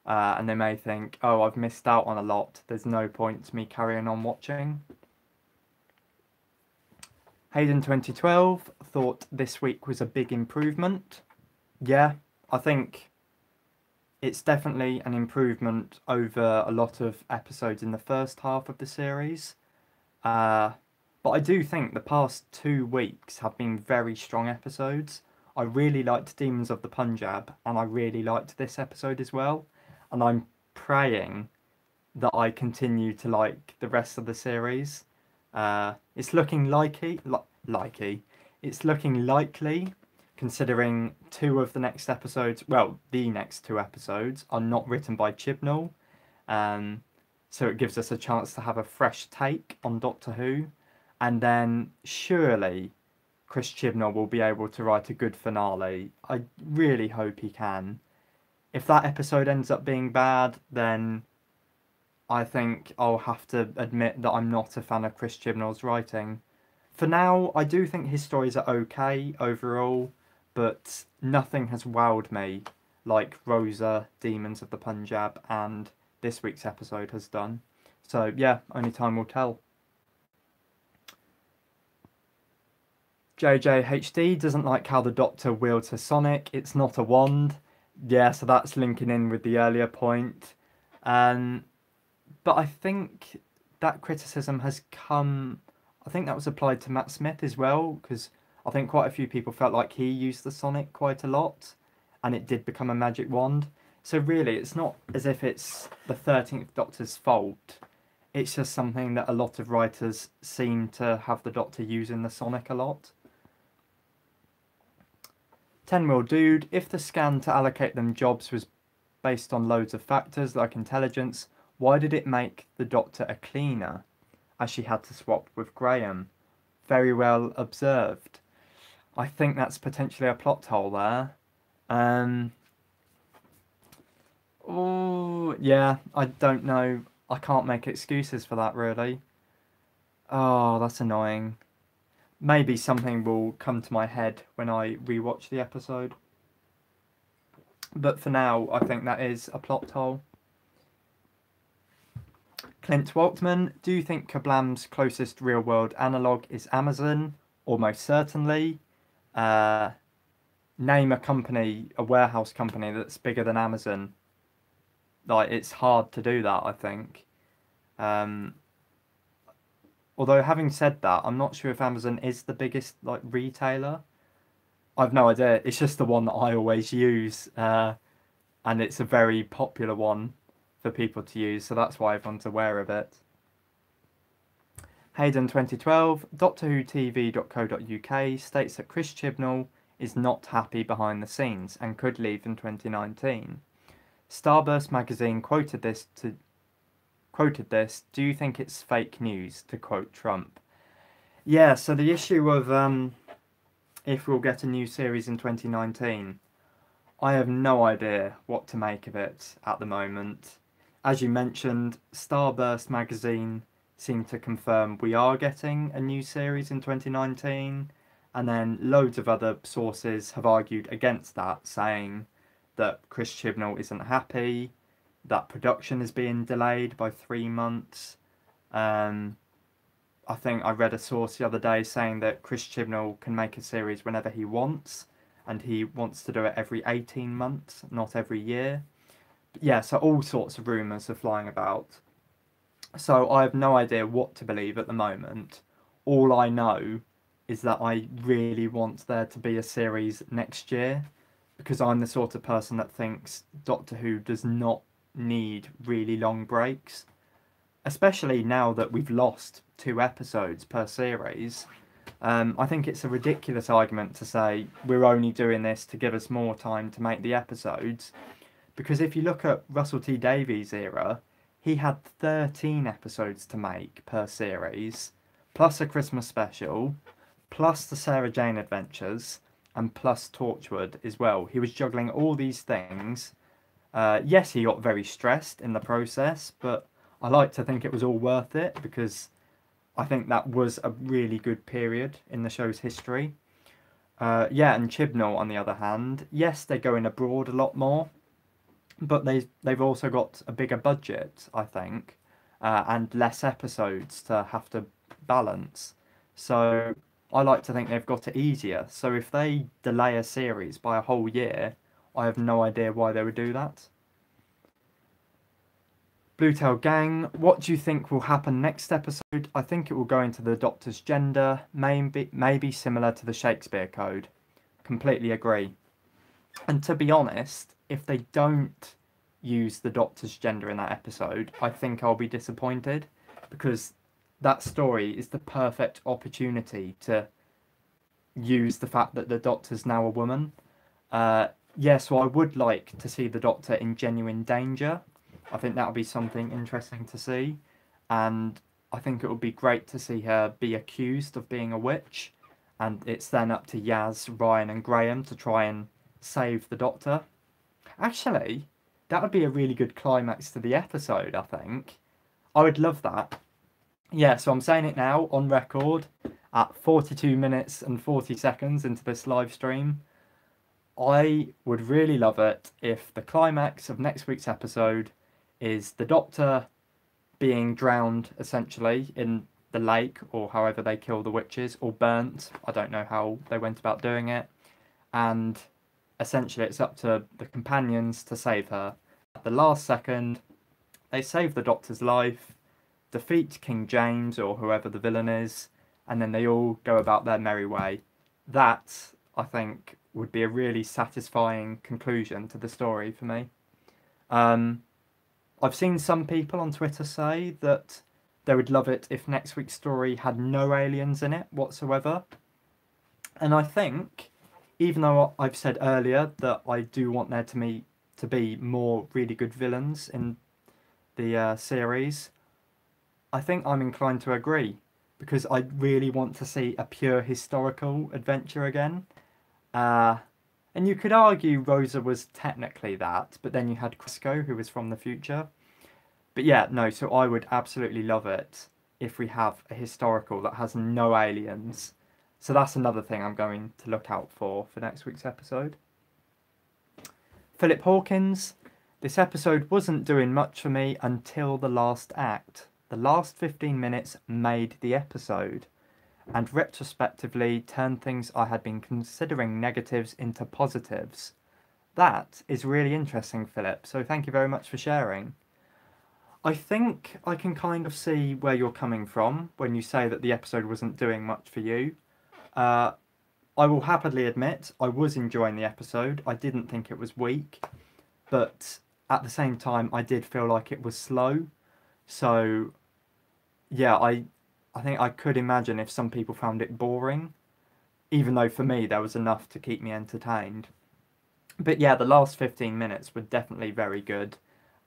And they may think, oh, I've missed out on a lot. There's no point to me carrying on watching. Hayden 2012 thought this week was a big improvement. Yeah, I think it's definitely an improvement over a lot of episodes in the first half of the series. But I do think the past 2 weeks have been very strong episodes. I really liked Demons of the Punjab, and I really liked this episode as well. And I'm praying that I continue to like the rest of the series. It's looking It's looking likely, considering 2 of the next episodes, well, the next 2 episodes, are not written by Chibnall. So it gives us a chance to have a fresh take on Doctor Who. And then surely Chris Chibnall will be able to write a good finale. I really hope he can. If that episode ends up being bad, then I think I'll have to admit that I'm not a fan of Chris Chibnall's writing. For now, I do think his stories are okay overall, but nothing has wowed me like Rosa, Demons of the Punjab, and this week's episode has done. So yeah, only time will tell. JJHD doesn't like how the Doctor wields her sonic. It's not a wand. Yeah, so that's linking in with the earlier point. But I think that criticism has come... I think that was applied to Matt Smith as well, because I think quite a few people felt like he used the sonic quite a lot, and it did become a magic wand. So really, it's not as if it's the 13th Doctor's fault. It's just something that a lot of writers seem to have the Doctor using the sonic a lot. 10-Wheel Dude, if the scan to allocate them jobs was based on loads of factors like intelligence, why did it make the Doctor a cleaner, as she had to swap with Graham? Very well observed. I think that's potentially a plot hole there. Oh, yeah, I don't know. I can't make excuses for that, really. Oh, that's annoying. Maybe something will come to my head when I rewatch the episode. But for now, I think that is a plot hole. Clint Waltman, do you think KaBlam's closest real-world analogue is Amazon? Almost certainly. Name a company, a warehouse company that's bigger than Amazon. Like, it's hard to do that, I think. Although, having said that, I'm not sure if Amazon is the biggest like retailer. I've no idea. It's just the one that I always use, and it's a very popular one for people to use, so that's why everyone's aware of it. Hayden 2012, DoctorWhoTV.co.uk states that Chris Chibnall is not happy behind the scenes and could leave in 2019. Starburst magazine quoted this, do you think it's fake news, to quote Trump? Yeah, so the issue of if we'll get a new series in 2019, I have no idea what to make of it at the moment. As you mentioned, Starburst magazine seemed to confirm we are getting a new series in 2019, and then loads of other sources have argued against that, saying that Chris Chibnall isn't happy, that production is being delayed by 3 months. I think I read a source the other day saying that Chris Chibnall can make a series whenever he wants, and he wants to do it every 18 months, not every year. But yeah, so all sorts of rumours are flying about. So I have no idea what to believe at the moment. All I know is that I really want there to be a series next year, because I'm the sort of person that thinks Doctor Who does not need really long breaks, especially now that we've lost 2 episodes per series. I think it's a ridiculous argument to say we're only doing this to give us more time to make the episodes, because if you look at Russell T Davies' era, he had 13 episodes to make per series, plus a Christmas special, plus the Sarah Jane Adventures, and plus Torchwood as well. He was juggling all these things. Yes, he got very stressed in the process, but I like to think it was all worth it, because I think that was a really good period in the show's history. Yeah, and Chibnall, on the other hand, yes, they're going abroad a lot more, but they've also got a bigger budget, I think, and less episodes to have to balance. So I like to think they've got it easier. So if they delay a series by a whole year, I have no idea why they would do that. Bluetail Gang, what do you think will happen next episode? I think it will go into the Doctor's gender, maybe similar to the Shakespeare Code. Completely agree. And to be honest, if they don't use the Doctor's gender in that episode, I think I'll be disappointed, because that story is the perfect opportunity to use the fact that the Doctor's now a woman. Yeah, so I would like to see the Doctor in genuine danger. I think that would be something interesting to see, and I think it would be great to see her be accused of being a witch, and it's then up to Yaz, Ryan and Graham to try and save the Doctor. Actually, that would be a really good climax to the episode, I think. I would love that. Yeah, so I'm saying it now on record at 42 minutes and 40 seconds into this live stream. I would really love it if the climax of next week's episode is the Doctor being drowned, essentially, in the lake, or however they kill the witches, or burnt. I don't know how they went about doing it. And essentially it's up to the companions to save her. At the last second, they save the Doctor's life, defeat King James, or whoever the villain is, and then they all go about their merry way. That, I think, would be a really satisfying conclusion to the story for me. I've seen some people on Twitter say that they would love it if next week's story had no aliens in it whatsoever. And I think, even though I've said earlier that I do want there to be more really good villains in the series, I think I'm inclined to agree, because I really want to see a pure historical adventure again. And you could argue Rosa was technically that, but then you had Crisco, who was from the future. But yeah, no, so I would absolutely love it if we have a historical that has no aliens. So that's another thing I'm going to look out for next week's episode. Philip Hawkins, this episode wasn't doing much for me until the last act. The last 15 minutes made the episode, and retrospectively turned things I had been considering negatives into positives. That is really interesting, Philip, so thank you very much for sharing. I think I can kind of see where you're coming from when you say that the episode wasn't doing much for you. I will happily admit I was enjoying the episode. I didn't think it was weak, but at the same time I did feel like it was slow. So yeah, I think I could imagine if some people found it boring, even though for me there was enough to keep me entertained. But yeah, the last 15 minutes were definitely very good.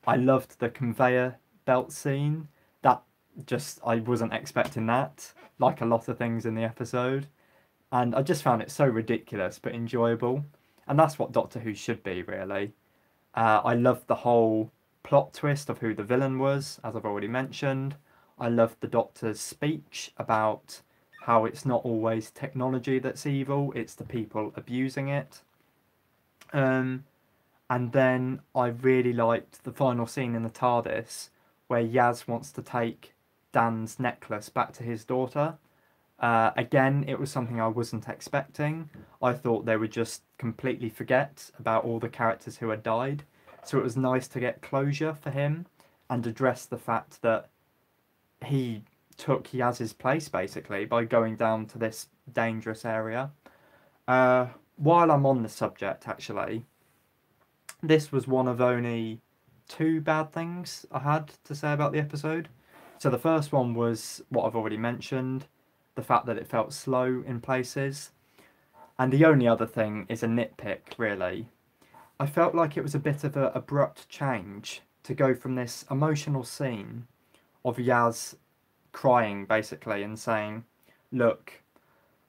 I loved the conveyor belt scene. I wasn't expecting that, like a lot of things in the episode. And I just found it so ridiculous but enjoyable. And that's what Doctor Who should be, really. I loved the whole plot twist of who the villain was, as I've already mentioned. I loved the Doctor's speech about how it's not always technology that's evil, it's the people abusing it. And then I really liked the final scene in the TARDIS where Yaz wants to take Dan's necklace back to his daughter. Again, it was something I wasn't expecting. I thought they would just completely forget about all the characters who had died. So it was nice to get closure for him and address the fact that he took Yaz's place, basically, by going down to this dangerous area. While I'm on the subject, actually, this was one of only 2 bad things I had to say about the episode. So the first one was what I've already mentioned, the fact that it felt slow in places. And the only other thing is a nitpick, really. I felt like it was a bit of an abrupt change to go from this emotional scene of Yaz crying, basically, and saying, look,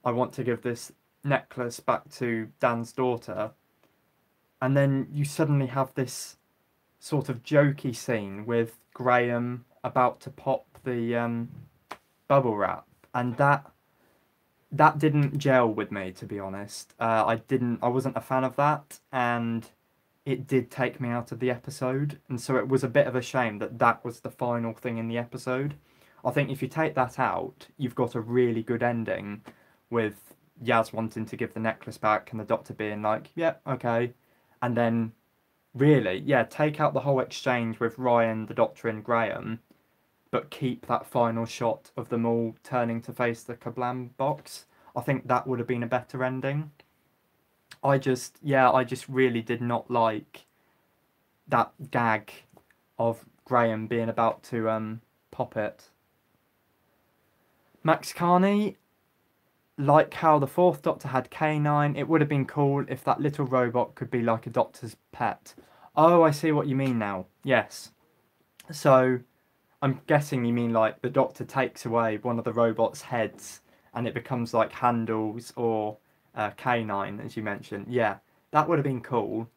I want to give this necklace back to Dan's daughter. And then you suddenly have this sort of jokey scene with Graham about to pop the bubble wrap, and that didn't gel with me, to be honest. I wasn't a fan of that, and it did take me out of the episode, and so it was a bit of a shame that that was the final thing in the episode. I think if you take that out, you've got a really good ending with Yaz wanting to give the necklace back and the Doctor being like, yeah, okay. And then, really, yeah, take out the whole exchange with Ryan, the Doctor, and Graham, but keep that final shot of them all turning to face the KaBlam box. I think that would have been a better ending. I just really did not like that gag of Graham being about to pop it. Max Carney, like how the 4th Doctor had K9, it would have been cool if that little robot could be like a Doctor's pet. Oh, I see what you mean now. Yes. So, I'm guessing you mean like the Doctor takes away one of the robot's heads and it becomes like Handles or K9, as you mentioned. Yeah, that would have been cool.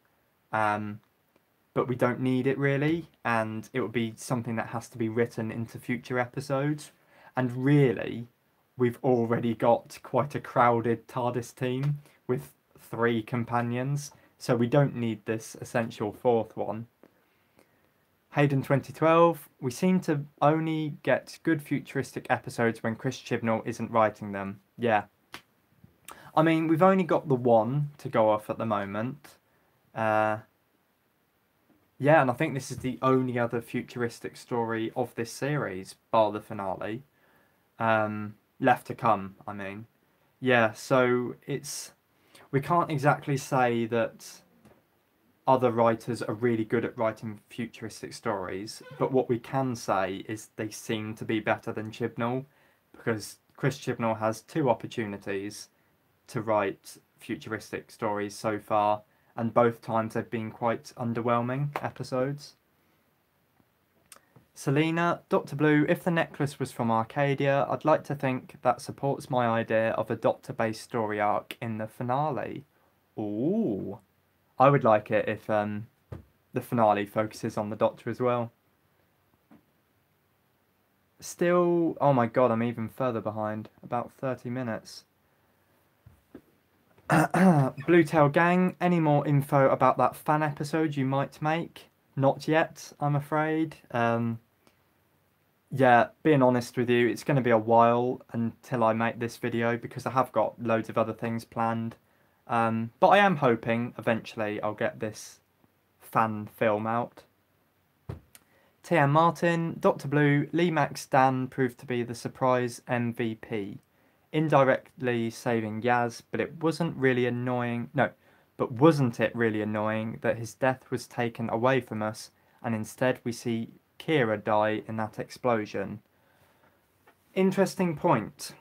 But we don't need it, really. And it would be something that has to be written into future episodes. And really, we've already got quite a crowded TARDIS team with 3 companions, so we don't need this essential 4th one. Hayden 2012, we seem to only get good futuristic episodes when Chris Chibnall isn't writing them. Yeah. I mean, we've only got the 1 to go off at the moment. Yeah, and I think this is the only other futuristic story of this series, bar the finale. Left to come, I mean. Yeah, so we can't exactly say that other writers are really good at writing futuristic stories, but what we can say is they seem to be better than Chibnall, because Chris Chibnall has 2 opportunities to write futuristic stories so far, and both times they've been quite underwhelming episodes. Selena, Dr. Blue, if the necklace was from Arcadia, I'd like to think that supports my idea of a Doctor-based story arc in the finale. Ooh. I would like it if the finale focuses on the Doctor as well. Still, oh my god, I'm even further behind. About 30 minutes. Bluetail Gang, any more info about that fan episode you might make? Not yet, I'm afraid. Yeah, being honest with you, it's going to be a while until I make this video because I have got loads of other things planned. But I am hoping eventually I'll get this fan film out. T.M. Martin, Dr. Blue, Lee Max Dan proved to be the surprise MVP. Indirectly saving Yaz, but it wasn't really annoying. No, but wasn't it really annoying that his death was taken away from us and instead we see Kira die in that explosion? Interesting point.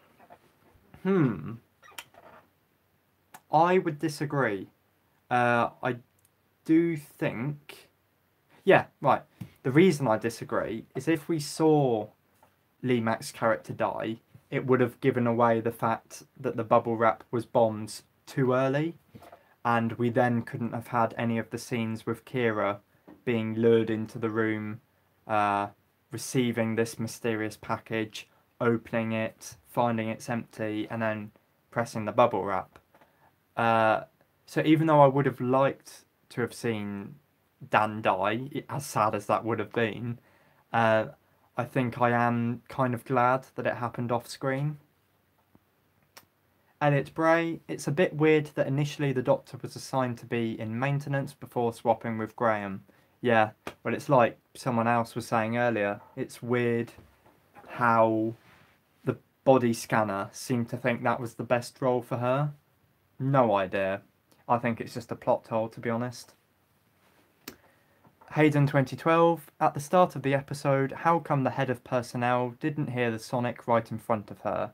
I would disagree. I do think... Yeah, right. The reason I disagree is if we saw Lee Mack's character die, it would have given away the fact that the bubble wrap was bombed too early. and we then couldn't have had any of the scenes with Kira being lured into the room, receiving this mysterious package, opening it, finding it's empty, and then pressing the bubble wrap. So even though I would have liked to have seen Dan die, as sad as that would have been, I think I am kind of glad that it happened off screen. Elliot Bray, it's a bit weird that initially the Doctor was assigned to be in maintenance before swapping with Graham. Yeah, but it's like someone else was saying earlier, it's weird how the body scanner seemed to think that was the best role for her. No idea. I think it's just a plot hole, to be honest. Hayden 2012, at the start of the episode, how come the head of personnel didn't hear the sonic right in front of her?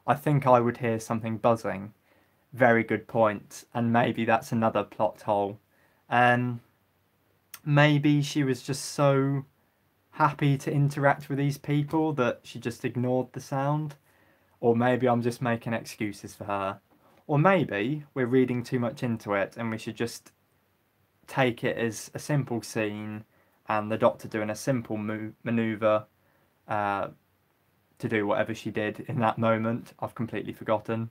I think I would hear something buzzing. Very good point. And maybe that's another plot hole. Maybe she was just so happy to interact with these people that she just ignored the sound. Or maybe I'm just making excuses for her. Or maybe we're reading too much into it and we should just take it as a simple scene and the Doctor doing a simple manoeuvre to do whatever she did in that moment. I've completely forgotten.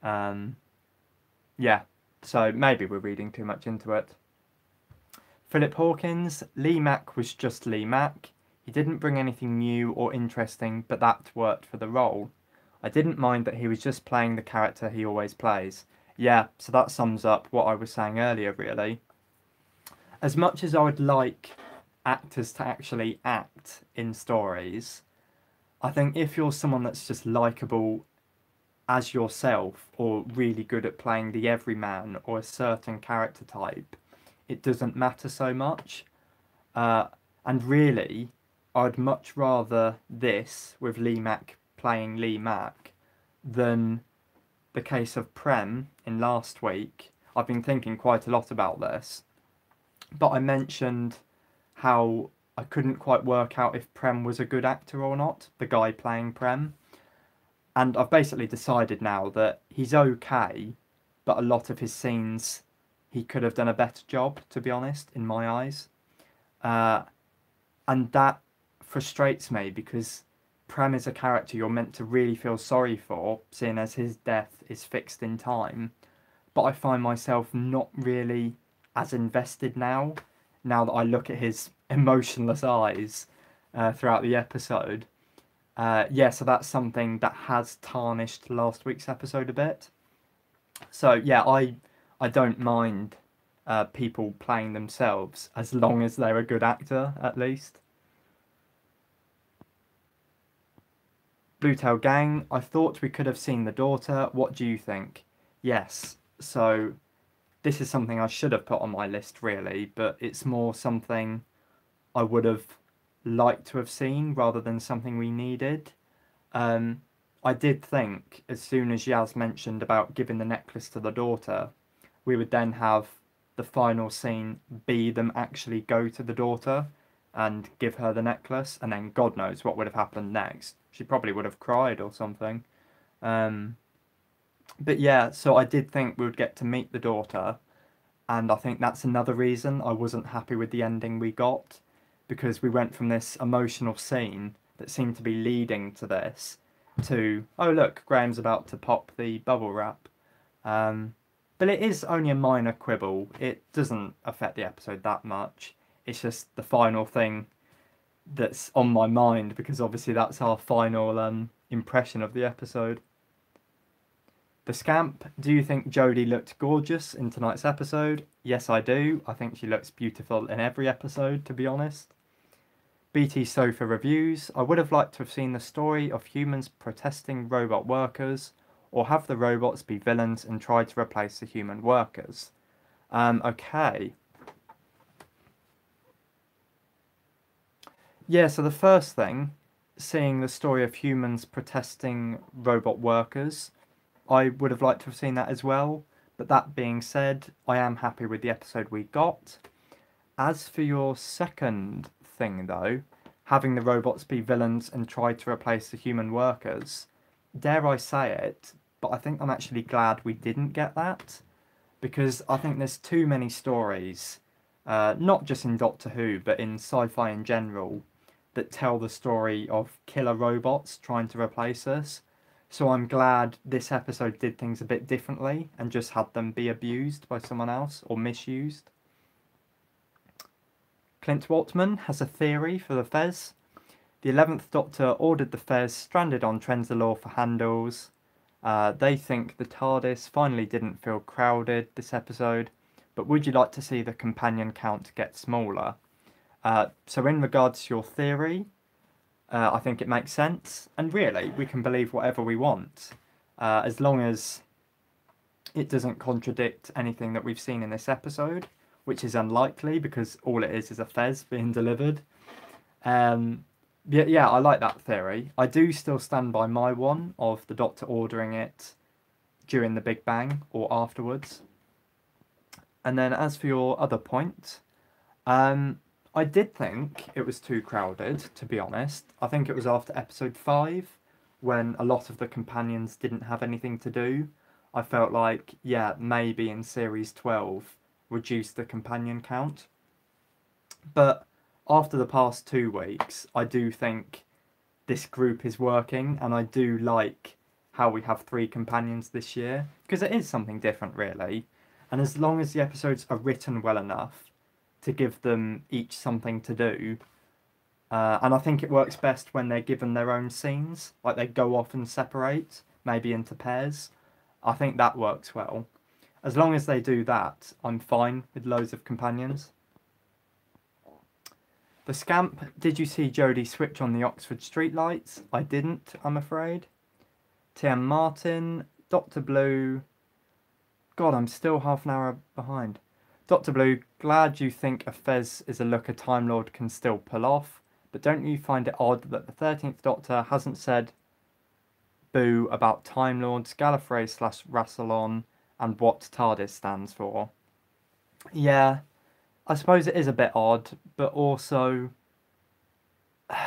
Yeah, so maybe we're reading too much into it. Philip Hawkins, Lee Mack was just Lee Mack. He didn't bring anything new or interesting, but that worked for the role. I didn't mind that he was just playing the character he always plays. Yeah, so that sums up what I was saying earlier, really. As much as I would like actors to actually act in stories, I think if you're someone that's just likeable as yourself or really good at playing the everyman or a certain character type, it doesn't matter so much. And really, I'd much rather this with Lee Mack playing Lee Mack than the case of Prem in last week. I've been thinking quite a lot about this, but I mentioned how I couldn't quite work out if Prem was a good actor or not, the guy playing Prem. And I've basically decided now that he's okay, but a lot of his scenes he could have done a better job, to be honest, in my eyes. And that frustrates me because Prem is a character you're meant to really feel sorry for, seeing as his death is fixed in time. But I find myself not really as invested now that I look at his emotionless eyes throughout the episode. Yeah, so that's something that has tarnished last week's episode a bit. So yeah, I don't mind people playing themselves as long as they're a good actor, at least. Bluetail Gang, I thought we could have seen the daughter. What do you think? Yes, so this is something I should have put on my list, really, but it's more something I would have liked to have seen rather than something we needed. I did think, as soon as Yaz mentioned about giving the necklace to the daughter, we would then have the final scene be them actually go to the daughter and give her the necklace, and then God knows what would have happened next. She probably would have cried or something. But yeah, so I did think we would get to meet the daughter, and I think that's another reason I wasn't happy with the ending we got, because we went from this emotional scene that seemed to be leading to this to, oh look, Graham's about to pop the bubble wrap. But it is only a minor quibble. It doesn't affect the episode that much. It's just the final thing that's on my mind, because obviously that's our final impression of the episode. The Scamp, do you think Jodie looked gorgeous in tonight's episode? Yes, I do. I think she looks beautiful in every episode, to be honest. BT Sofa Reviews, I would have liked to have seen the story of humans protesting robot workers, or have the robots be villains and try to replace the human workers. Okay. Yeah, so the first thing, seeing the story of humans protesting robot workers, I would have liked to have seen that as well. But that being said, I am happy with the episode we got. As for your second thing, though, having the robots be villains and try to replace the human workers, dare I say it, but I think I'm actually glad we didn't get that, because I think there's too many stories, not just in Doctor Who, but in sci-fi in general, that tell the story of killer robots trying to replace us. So I'm glad this episode did things a bit differently and just had them be abused by someone else or misused. Clint Waltman has a theory for the Fez. The 11th Doctor ordered the Fez stranded on Trenzalore for handles. They think the TARDIS finally didn't feel crowded this episode, but would you like to see the companion count get smaller? So in regards to your theory, I think it makes sense, and really we can believe whatever we want, as long as it doesn't contradict anything that we've seen in this episode, which is unlikely because all it is a Fez being delivered. Yeah, I like that theory. I do still stand by my one of the Doctor ordering it during the Big Bang or afterwards. And then as for your other point, I did think it was too crowded, to be honest. I think it was after episode 5, when a lot of the companions didn't have anything to do. I felt like, yeah, maybe in series 12, reduce the companion count. But after the past 2 weeks, I do think this group is working, and I do like how we have 3 companions this year, because it is something different, really. And as long as the episodes are written well enough to give them each something to do, and I think it works best when they're given their own scenes, like they go off and separate, maybe into pairs. I think that works well. As long as they do that, I'm fine with loads of companions. The Scamp, did you see Jodie switch on the Oxford streetlights? I didn't, I'm afraid. TM Martin, Dr. Blue. God, I'm still half an hour behind. Dr. Blue, glad you think a Fez is a look a Time Lord can still pull off, but don't you find it odd that the 13th Doctor hasn't said boo about Time Lords, Gallifrey / Rassilon, and what TARDIS stands for? Yeah, I suppose it is a bit odd, but also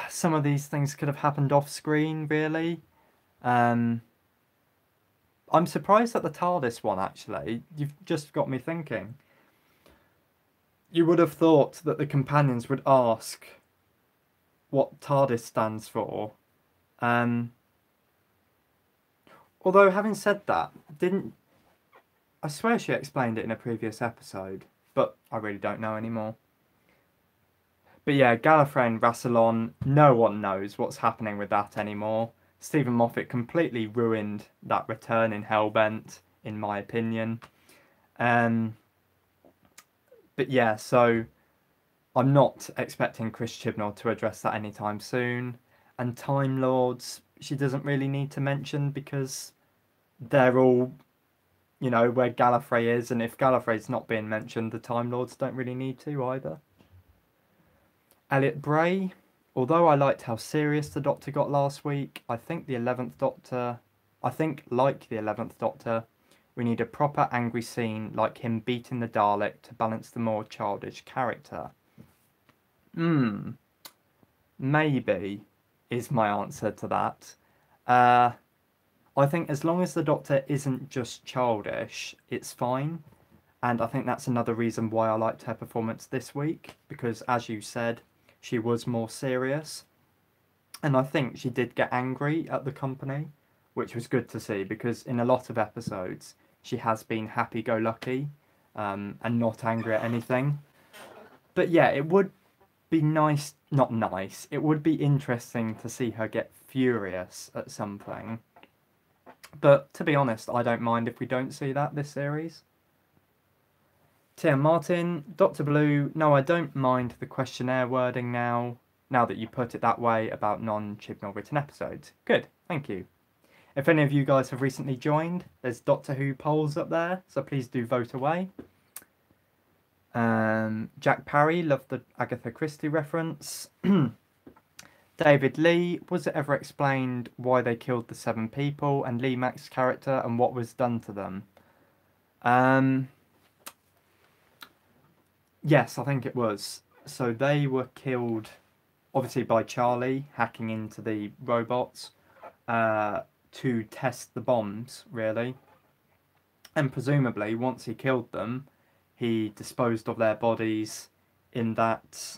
some of these things could have happened off screen, really. I'm surprised at the TARDIS one, actually. You've just got me thinking. You would have thought that the companions would ask what TARDIS stands for. Although, having said that, I swear she explained it in a previous episode, but I really don't know anymore. But yeah, Gallifrey and Rassilon, no one knows what's happening with that anymore. Stephen Moffat completely ruined that return in Hellbent, in my opinion. But yeah, so I'm not expecting Chris Chibnall to address that anytime soon. And Time Lords, she doesn't really need to mention because they're all, you know, where Gallifrey is. And if Gallifrey's not being mentioned, the Time Lords don't really need to either. Elliot Bray, although I liked how serious the Doctor got last week, I think like the 11th Doctor, we need a proper angry scene like him beating the Dalek to balance the more childish character. Maybe is my answer to that. I think as long as the Doctor isn't just childish, it's fine. And I think that's another reason why I liked her performance this week, because as you said, she was more serious. And I think she did get angry at the company, which was good to see, because in a lot of episodes, she has been happy-go-lucky and not angry at anything. But yeah, it would be nice, not nice, it would be interesting to see her get furious at something. But to be honest, I don't mind if we don't see that this series. TM Martin, Dr. Blue, no, I don't mind the questionnaire wording now that you put it that way about non-Chibnall written episodes. Good, thank you. If any of you guys have recently joined, there's Doctor Who polls up there, so please do vote away. Jack Parry, loved the Agatha Christie reference. David Lee, was it ever explained why they killed the 7 people and Lee Mack's character and what was done to them? Yes, I think it was. So they were killed, obviously, by Charlie hacking into the robots to test the bombs, really. And presumably, once he killed them, he disposed of their bodies in that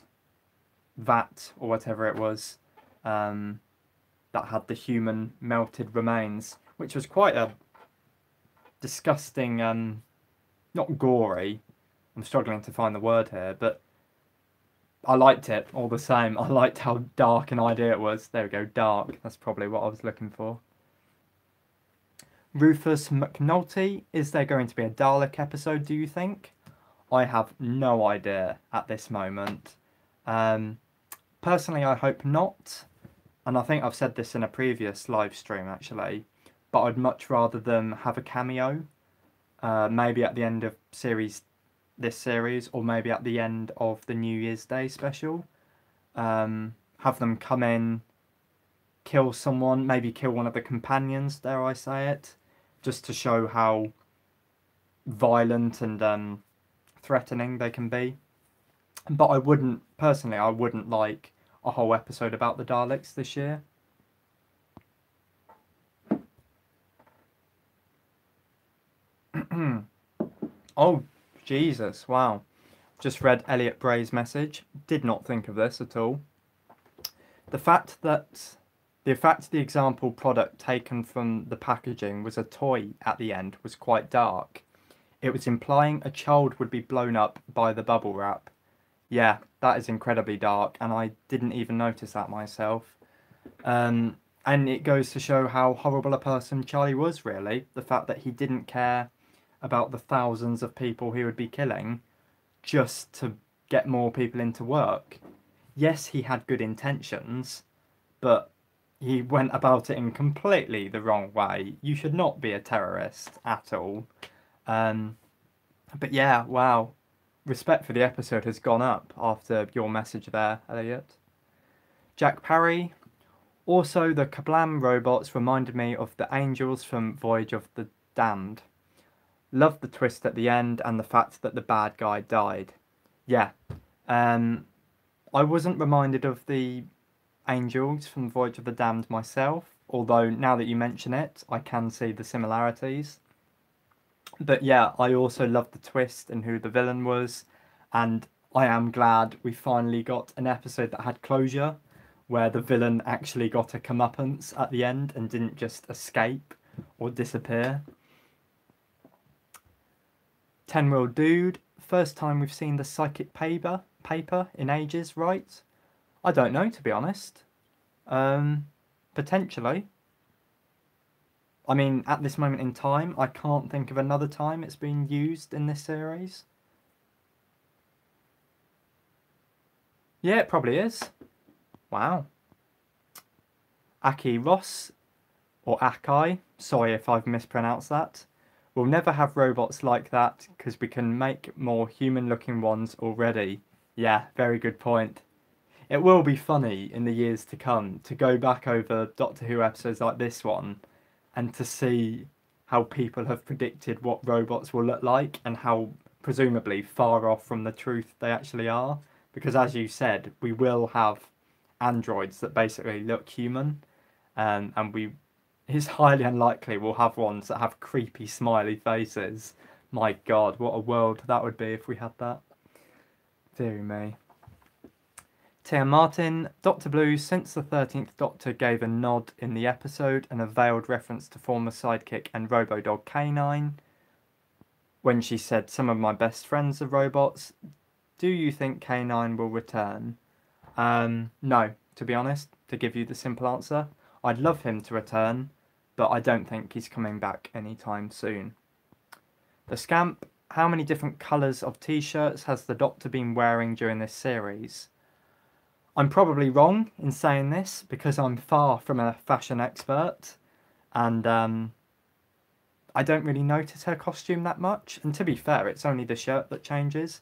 vat or whatever it was that had the human melted remains, which was quite a disgusting, not gory. I'm struggling to find the word here, but I liked it all the same. I liked how dark an idea it was. There we go, dark. That's probably what I was looking for. Rufus McNulty, is there going to be a Dalek episode, do you think? I have no idea at this moment. Personally, I hope not. And I think I've said this in a previous live stream, actually. But I'd much rather them have a cameo. Maybe at the end of this series, or maybe at the end of the New Year's Day special. Have them come in, kill someone, maybe kill one of the companions, dare I say it, just to show how violent and threatening they can be. But I wouldn't like a whole episode about the Daleks this year. Oh, Jesus, wow. Just read Elliot Bray's message. Did not think of this at all. The fact the example product taken from the packaging was a toy at the end was quite dark. It was implying a child would be blown up by the bubble wrap. Yeah, that is incredibly dark, and I didn't even notice that myself. And it goes to show how horrible a person Charlie was, really. The fact that he didn't care about the thousands of people he would be killing just to get more people into work. Yes, he had good intentions, but he went about it in completely the wrong way. You should not be a terrorist at all. But yeah, wow. Respect for the episode has gone up after your message there, Elliot. Jack Parry. Also, the KaBlam robots reminded me of the angels from Voyage of the Damned. Loved the twist at the end and the fact that the bad guy died. Yeah. I wasn't reminded of the angels from Voyage of the Damned myself, although now that you mention it, I can see the similarities. But yeah, I also loved the twist and who the villain was, and I am glad we finally got an episode that had closure, where the villain actually got a comeuppance at the end and didn't just escape or disappear. 10-Wheel Dude, first time we've seen the psychic paper in ages, right? I don't know, to be honest. Potentially. I mean, at this moment in time, I can't think of another time it's been used in this series. Yeah, it probably is. Wow. Aki Ross, or Akai, sorry if I've mispronounced that. We'll never have robots like that because we can make more human-looking ones already. Yeah, very good point. It will be funny in the years to come to go back over Doctor Who episodes like this one and to see how people have predicted what robots will look like and how presumably far off from the truth they actually are. Because as you said, we will have androids that basically look human, and it's highly unlikely we'll have ones that have creepy smiley faces. My God, what a world that would be if we had that. Dear me. Tia Martin, Dr. Blue, since the 13th Doctor gave a nod in the episode and a veiled reference to former sidekick and Robodog K9 when she said some of my best friends are robots, do you think K9 will return? No, to be honest, to give you the simple answer. I'd love him to return, but I don't think he's coming back anytime soon. The Scamp, how many different colours of t-shirts has the Doctor been wearing during this series? I'm probably wrong in saying this because I'm far from a fashion expert and I don't really notice her costume that much. And to be fair, it's only the shirt that changes.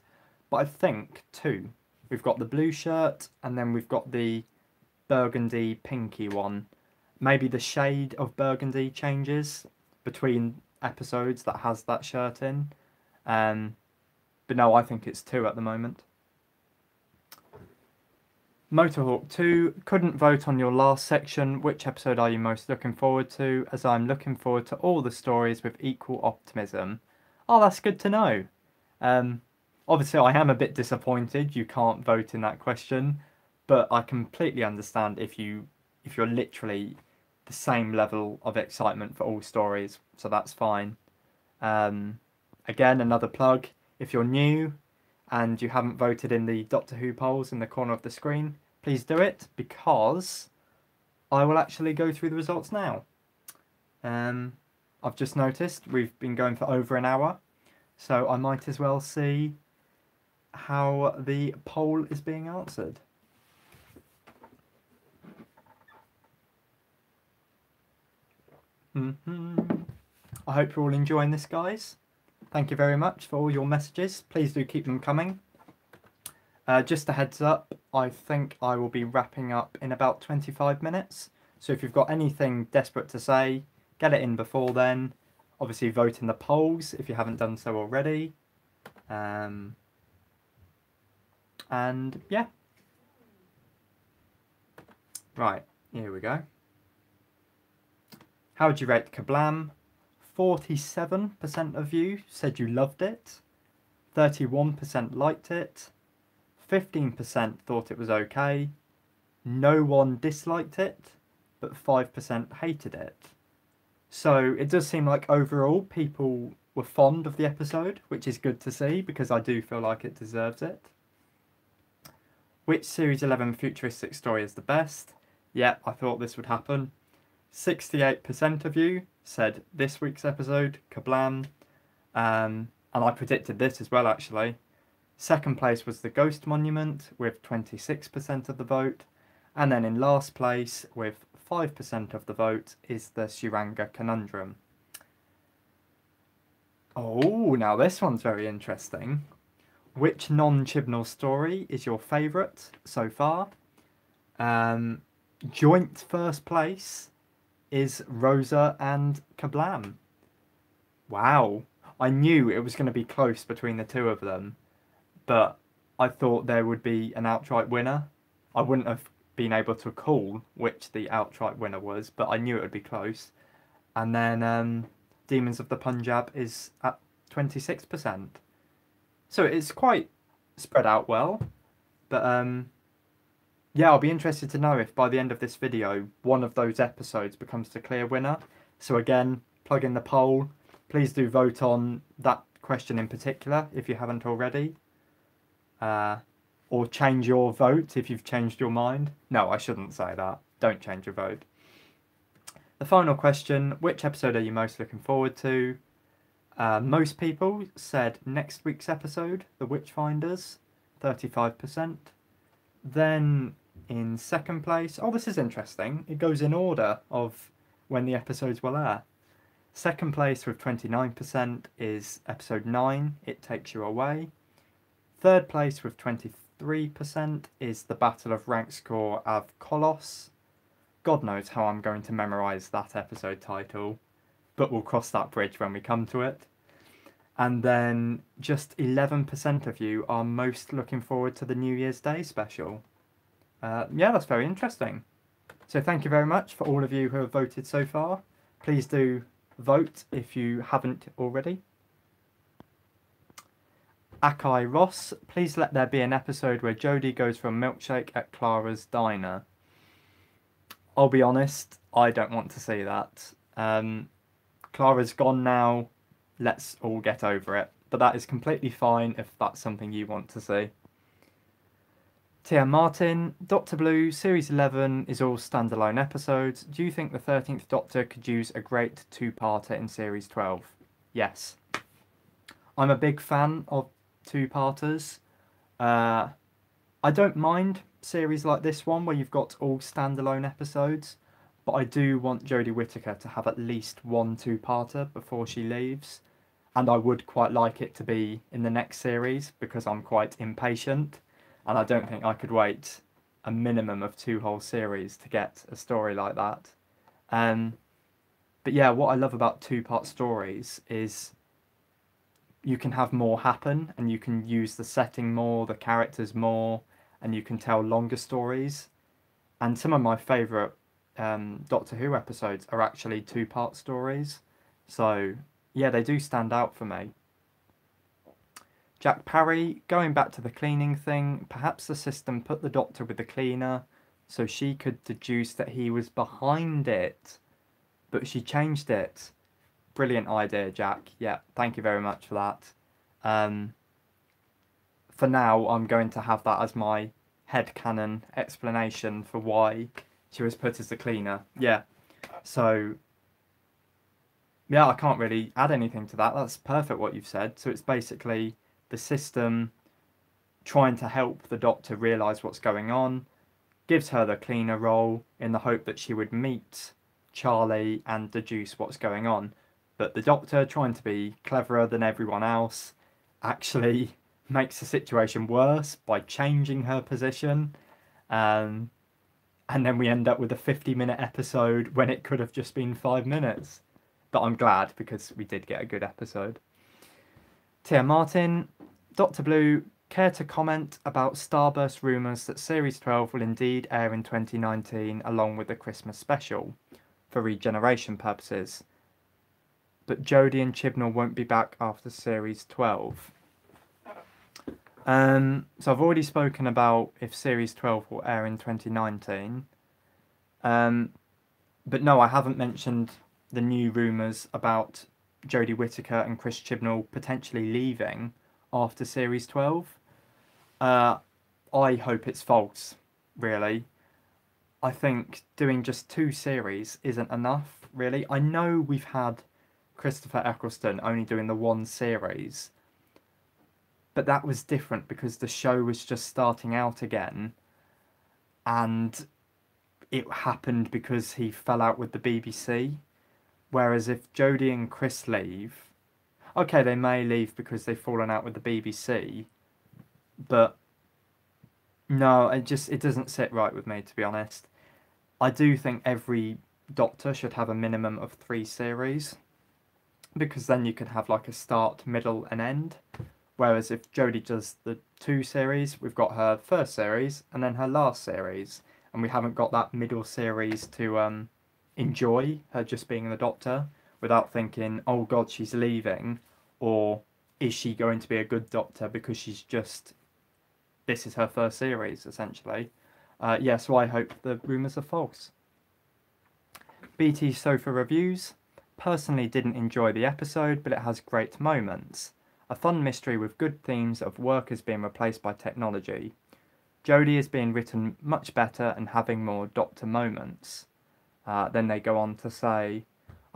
But I think two. We've got the blue shirt and then we've got the burgundy pinky one. Maybe the shade of burgundy changes between episodes that has that shirt in. But no, I think it's two at the moment. Motorhawk 2, couldn't vote on your last section. Which episode are you most looking forward to? As I'm looking forward to all the stories with equal optimism. Oh, that's good to know. Um, Obviously, I am a bit disappointed you can't vote in that question, but I completely understand if you're literally the same level of excitement for all stories, so that's fine. Um, Again, another plug. If you're new and you haven't voted in the Doctor Who polls in the corner of the screen, please do it because I will actually go through the results now. Um, I've just noticed we've been going for over an hour, so I might as well see how the poll is being answered. I hope you're all enjoying this, guys. Thank you very much for all your messages. Please do keep them coming. Just a heads up, I think I will be wrapping up in about 25 minutes. So if you've got anything desperate to say, get it in before then. Obviously vote in the polls if you haven't done so already. And yeah. Right, here we go. How would you rate KaBlam? 47% of you said you loved it. 31% liked it. 15% thought it was okay. No one disliked it, but 5% hated it. So it does seem like overall people were fond of the episode, which is good to see because I do feel like it deserves it. Which Series 11 futuristic story is the best? Yep, I thought this would happen. 68% of you said this week's episode, KaBlam, and I predicted this as well actually. Second place was the Ghost Monument with 26% of the vote, and then in last place with 5% of the vote is the Suranga Conundrum. Oh, now this one's very interesting. Which non-Chibnall story is your favourite so far? Joint first place is Rosa and KaBlam. Wow. I knew it was going to be close between the two of them, but I thought there would be an outright winner. I wouldn't have been able to call which the outright winner was, but I knew it would be close. And then Demons of the Punjab is at 26%. So it's quite spread out well, but yeah, I'll be interested to know if by the end of this video, one of those episodes becomes the clear winner. So again, plug in the poll. Please do vote on that question in particular if you haven't already. Or change your vote if you've changed your mind. No, I shouldn't say that. Don't change your vote. The final question, which episode are you most looking forward to? Most people said next week's episode, The Witchfinders, 35%. Then in second place, oh, this is interesting. It goes in order of when the episodes will air. Second place with 29% is episode 9, It Takes You Away. Third place with 23% is the Battle of Rankskor Av Kolos. God knows how I'm going to memorise that episode title, but we'll cross that bridge when we come to it. And then just 11% of you are most looking forward to the New Year's Day special. Yeah, that's very interesting. So thank you very much for all of you who have voted so far. Please do vote if you haven't already. Akai Ross, please let there be an episode where Jodie goes for a milkshake at Clara's diner. I'll be honest, I don't want to see that. Clara's gone now. Let's all get over it. But that is completely fine if that's something you want to see. Tia Martin, Doctor Blue, Series 11 is all standalone episodes. Do you think the 13th Doctor could use a great two-parter in Series 12? Yes. I'm a big fan of two-parters. I don't mind series like this one where you've got all standalone episodes, but I do want Jodie Whittaker to have at least one two-parter before she leaves. And I would quite like it to be in the next series because I'm quite impatient and I don't think I could wait a minimum of 2 whole series to get a story like that. But yeah, what I love about two-part stories is you can have more happen and you can use the setting more, the characters more, and you can tell longer stories. And some of my favourite Doctor Who episodes are actually two-part stories. So yeah, they do stand out for me. Jack Parry, going back to the cleaning thing, perhaps the system put the Doctor with the cleaner so she could deduce that he was behind it, but she changed it. Brilliant idea, Jack. Yeah, thank you very much for that. For now, I'm going to have that as my headcanon explanation for why she was put as the cleaner. Yeah, so yeah, I can't really add anything to that. That's perfect what you've said. So it's basically the system trying to help the Doctor realise what's going on, gives her the cleaner role in the hope that she would meet Charlie and deduce what's going on. But the Doctor, trying to be cleverer than everyone else, actually makes the situation worse by changing her position. And then we end up with a 50-minute episode when it could have just been 5 minutes. But I'm glad because we did get a good episode. Tia Martin, Dr. Blue, care to comment about Starburst rumours that Series 12 will indeed air in 2019 along with the Christmas special for regeneration purposes? But Jodie and Chibnall won't be back after Series 12. So I've already spoken about if Series 12 will air in 2019. But no, I haven't mentioned the new rumours about Jodie Whittaker and Chris Chibnall potentially leaving after Series 12. I hope it's false, really. I think doing just 2 series isn't enough, really. I know we've had Christopher Eccleston only doing the 1 series, but that was different because the show was just starting out again, and it happened because he fell out with the BBC. Whereas if Jodie and Chris leave, okay, they may leave because they've fallen out with the BBC, but no, it doesn't sit right with me, to be honest. I do think every Doctor should have a minimum of 3 series, because then you could have like a start, middle, and end. Whereas if Jodie does the 2 series, we've got her first series and then her last series, and we haven't got that middle series to enjoy her just being the Doctor without thinking, oh God, she's leaving, or is she going to be a good Doctor because this is her first series, essentially. Yeah, so I hope the rumours are false. BT Sofa Reviews. Personally didn't enjoy the episode, but it has great moments. A fun mystery with good themes of workers being replaced by technology. Jodie is being written much better and having more Doctor moments. Then they go on to say,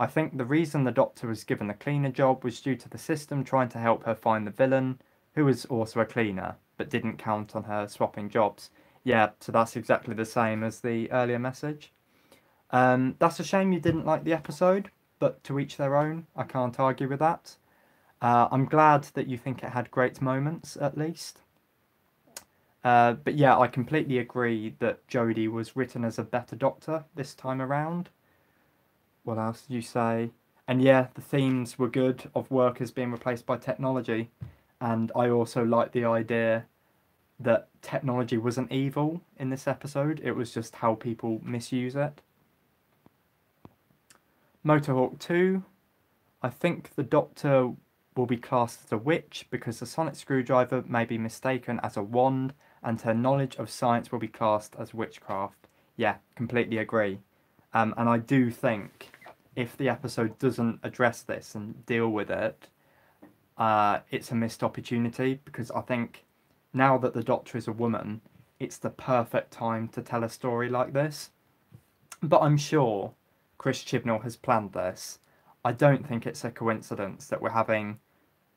I think the reason the Doctor was given the cleaner job was due to the system trying to help her find the villain, who was also a cleaner, but didn't count on her swapping jobs. Yeah, so that's exactly the same as the earlier message. That's a shame you didn't like the episode, but to each their own. I can't argue with that. I'm glad that you think it had great moments, at least. But yeah, I completely agree that Jodie was written as a better Doctor this time around. What else did you say? And yeah, the themes were good of workers being replaced by technology. And I also like the idea that technology wasn't evil in this episode. It was just how people misuse it. Motorhawk 2. I think the Doctor will be classed as a witch because the sonic screwdriver may be mistaken as a wand and her knowledge of science will be classed as witchcraft. Yeah, completely agree. And I do think if the episode doesn't address this and deal with it, it's a missed opportunity, because I think now that the Doctor is a woman, it's the perfect time to tell a story like this. But I'm sure Chris Chibnall has planned this. I don't think it's a coincidence that we're having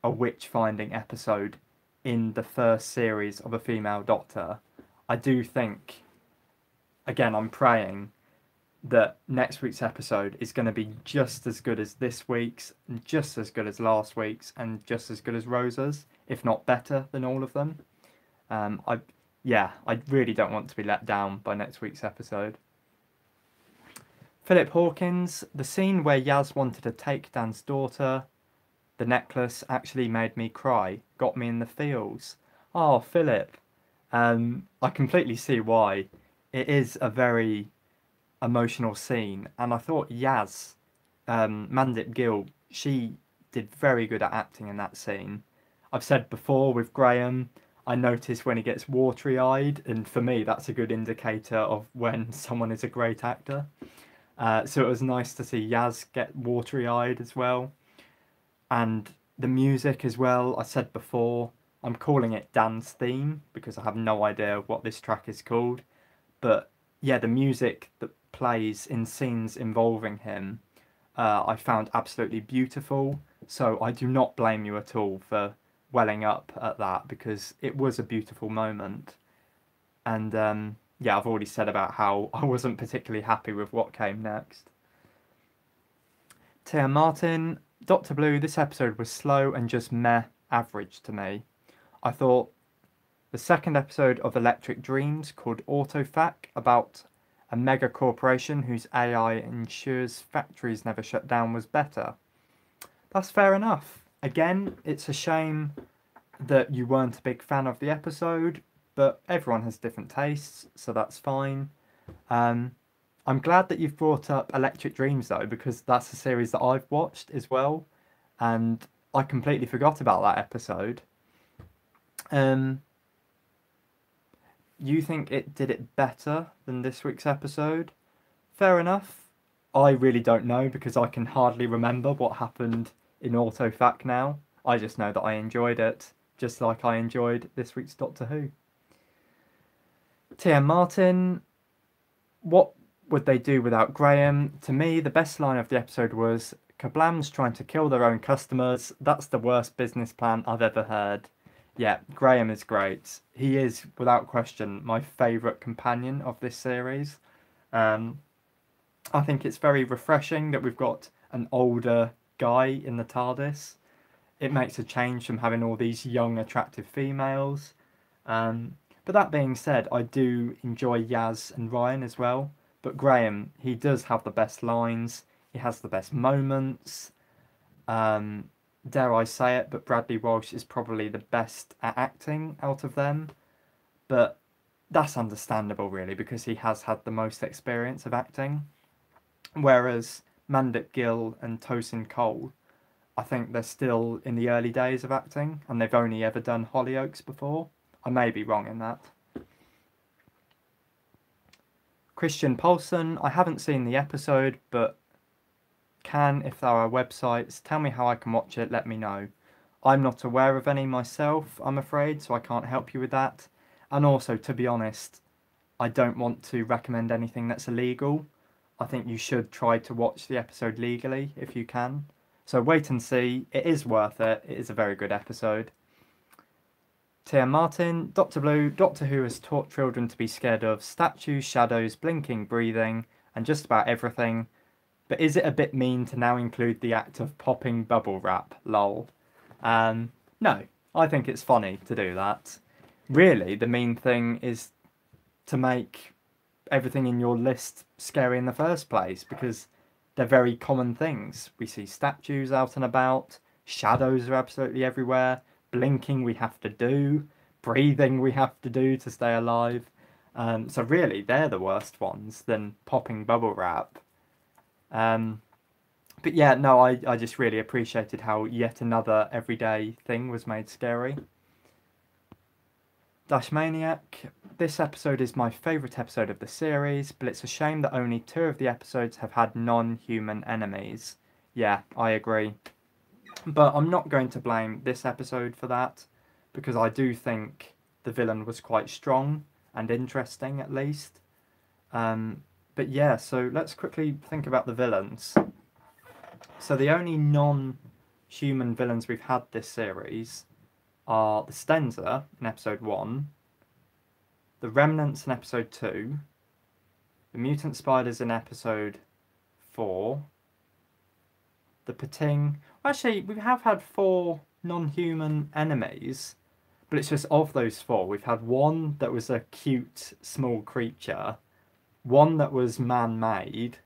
a witch-finding episode in the first series of a female Doctor. I do think, again, I'm praying that next week's episode is going to be just as good as this week's, and just as good as last week's, and just as good as Rosa's, if not better than all of them. I really don't want to be let down by next week's episode. Philip Hawkins, the scene where Yaz wanted to take Dan's daughter, the necklace, actually made me cry, got me in the feels. Oh, Philip, I completely see why. It is a very emotional scene, and I thought Yaz, Mandip Gill, she did very good at acting in that scene. I've said before with Graham, I notice when he gets watery-eyed, and for me, that's a good indicator of when someone is a great actor. So it was nice to see Yaz get watery-eyed as well. And the music as well, I said before, I'm calling it Dan's theme because I have no idea what this track is called. But yeah, the music that plays in scenes involving him, I found absolutely beautiful. So I do not blame you at all for welling up at that because it was a beautiful moment. And yeah, I've already said about how I wasn't particularly happy with what came next. Tia Martin, Dr. Blue, this episode was slow and just meh average to me. I thought the second episode of Electric Dreams, called Autofac, about a mega corporation whose AI ensures factories never shut down, was better. That's fair enough. Again, it's a shame that you weren't a big fan of the episode, but everyone has different tastes, so that's fine. I'm glad that you've brought up Electric Dreams though, because that's a series that I've watched as well, and I completely forgot about that episode. You think it did it better than this week's episode? Fair enough. I really don't know because I can hardly remember what happened in Autofac now. I just know that I enjoyed it, just like I enjoyed this week's Doctor Who. Tia Martin, what would they do without Graham? To me, the best line of the episode was, KaBlam's trying to kill their own customers. That's the worst business plan I've ever heard. Yeah, Graham is great. He is, without question, my favourite companion of this series. I think it's very refreshing that we've got an older guy in the TARDIS. It makes a change from having all these young, attractive females. But that being said, I do enjoy Yaz and Ryan as well. But Graham, he does have the best lines. He has the best moments. Dare I say it, but Bradley Walsh is probably the best at acting out of them. But that's understandable, really, because he has had the most experience of acting. Whereas Mandip Gill and Tosin Cole, I think they're still in the early days of acting, and they've only ever done Hollyoaks before. I may be wrong in that. Christian Paulson, I haven't seen the episode, but can, if there are websites, tell me how I can watch it, let me know. I'm not aware of any myself, I'm afraid, so I can't help you with that. And also, to be honest, I don't want to recommend anything that's illegal. I think you should try to watch the episode legally, if you can. So wait and see, it is worth it, it is a very good episode. Tia Martin, Dr. Blue, Doctor Who has taught children to be scared of statues, shadows, blinking, breathing, and just about everything. But is it a bit mean to now include the act of popping bubble wrap? Lol. No, I think it's funny to do that. Really, the mean thing is to make everything in your list scary in the first place, because they're very common things. We see statues out and about, shadows are absolutely everywhere, blinking we have to do, breathing we have to do to stay alive. So really, they're the worst ones than popping bubble wrap. But yeah, no, I just really appreciated how yet another everyday thing was made scary. Dash Maniac, this episode is my favourite episode of the series, but it's a shame that only 2 of the episodes have had non-human enemies. Yeah, I agree. But I'm not going to blame this episode for that, because I do think the villain was quite strong and interesting, at least. But yeah, so let's quickly think about the villains. So the only non-human villains we've had this series are the Stenza in episode 1, the Remnants in episode 2, the Mutant Spiders in episode 4, the Pating... Actually, we have had 4 non-human enemies, but it's just of those 4. We've had one that was a cute, small creature, one that was man-made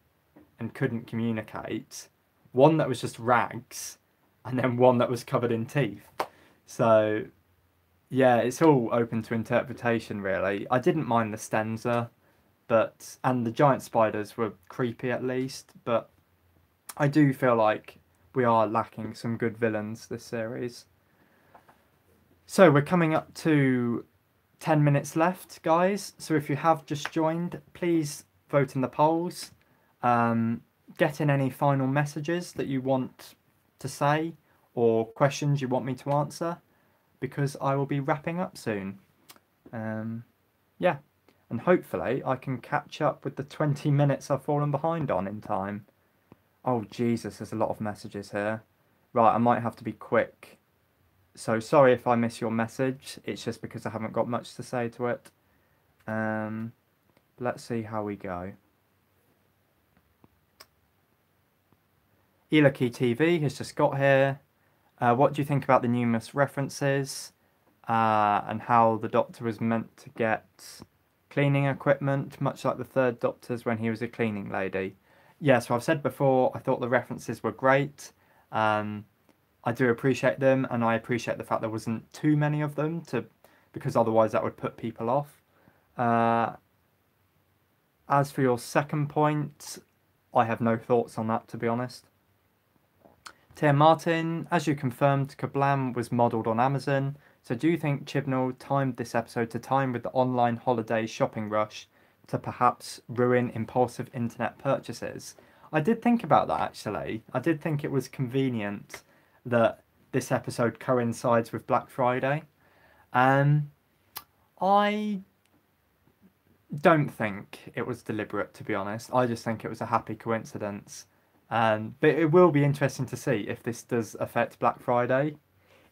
and couldn't communicate, one that was just rags, and then one that was covered in teeth. So, yeah, it's all open to interpretation, really. I didn't mind the Stenza, and the giant spiders were creepy at least, but I do feel like we are lacking some good villains this series. So we're coming up to 10 minutes left, guys. So if you have just joined, please vote in the polls. Get in any final messages that you want to say or questions you want me to answer, because I will be wrapping up soon. Yeah, and hopefully I can catch up with the 20 minutes I've fallen behind on in time. Oh, Jesus, there's a lot of messages here. Right, I might have to be quick. So sorry if I miss your message. It's just because I haven't got much to say to it. Let's see how we go. Elaki TV has just got here. What do you think about the numerous references and how the Doctor was meant to get cleaning equipment, much like the third Doctor's when he was a cleaning lady? Yeah, so I've said before, I thought the references were great. I do appreciate them, and I appreciate the fact there wasn't too many of them, because otherwise that would put people off. As for your second point, I have no thoughts on that, to be honest. Tia Martin, as you confirmed, KaBlam was modelled on Amazon, so do you think Chibnall timed this episode to time with the online holiday shopping rush to perhaps ruin impulsive internet purchases? I did think about that, actually. I did think it was convenient that this episode coincides with Black Friday. I don't think it was deliberate, to be honest. I just think it was a happy coincidence. But it will be interesting to see if this does affect Black Friday.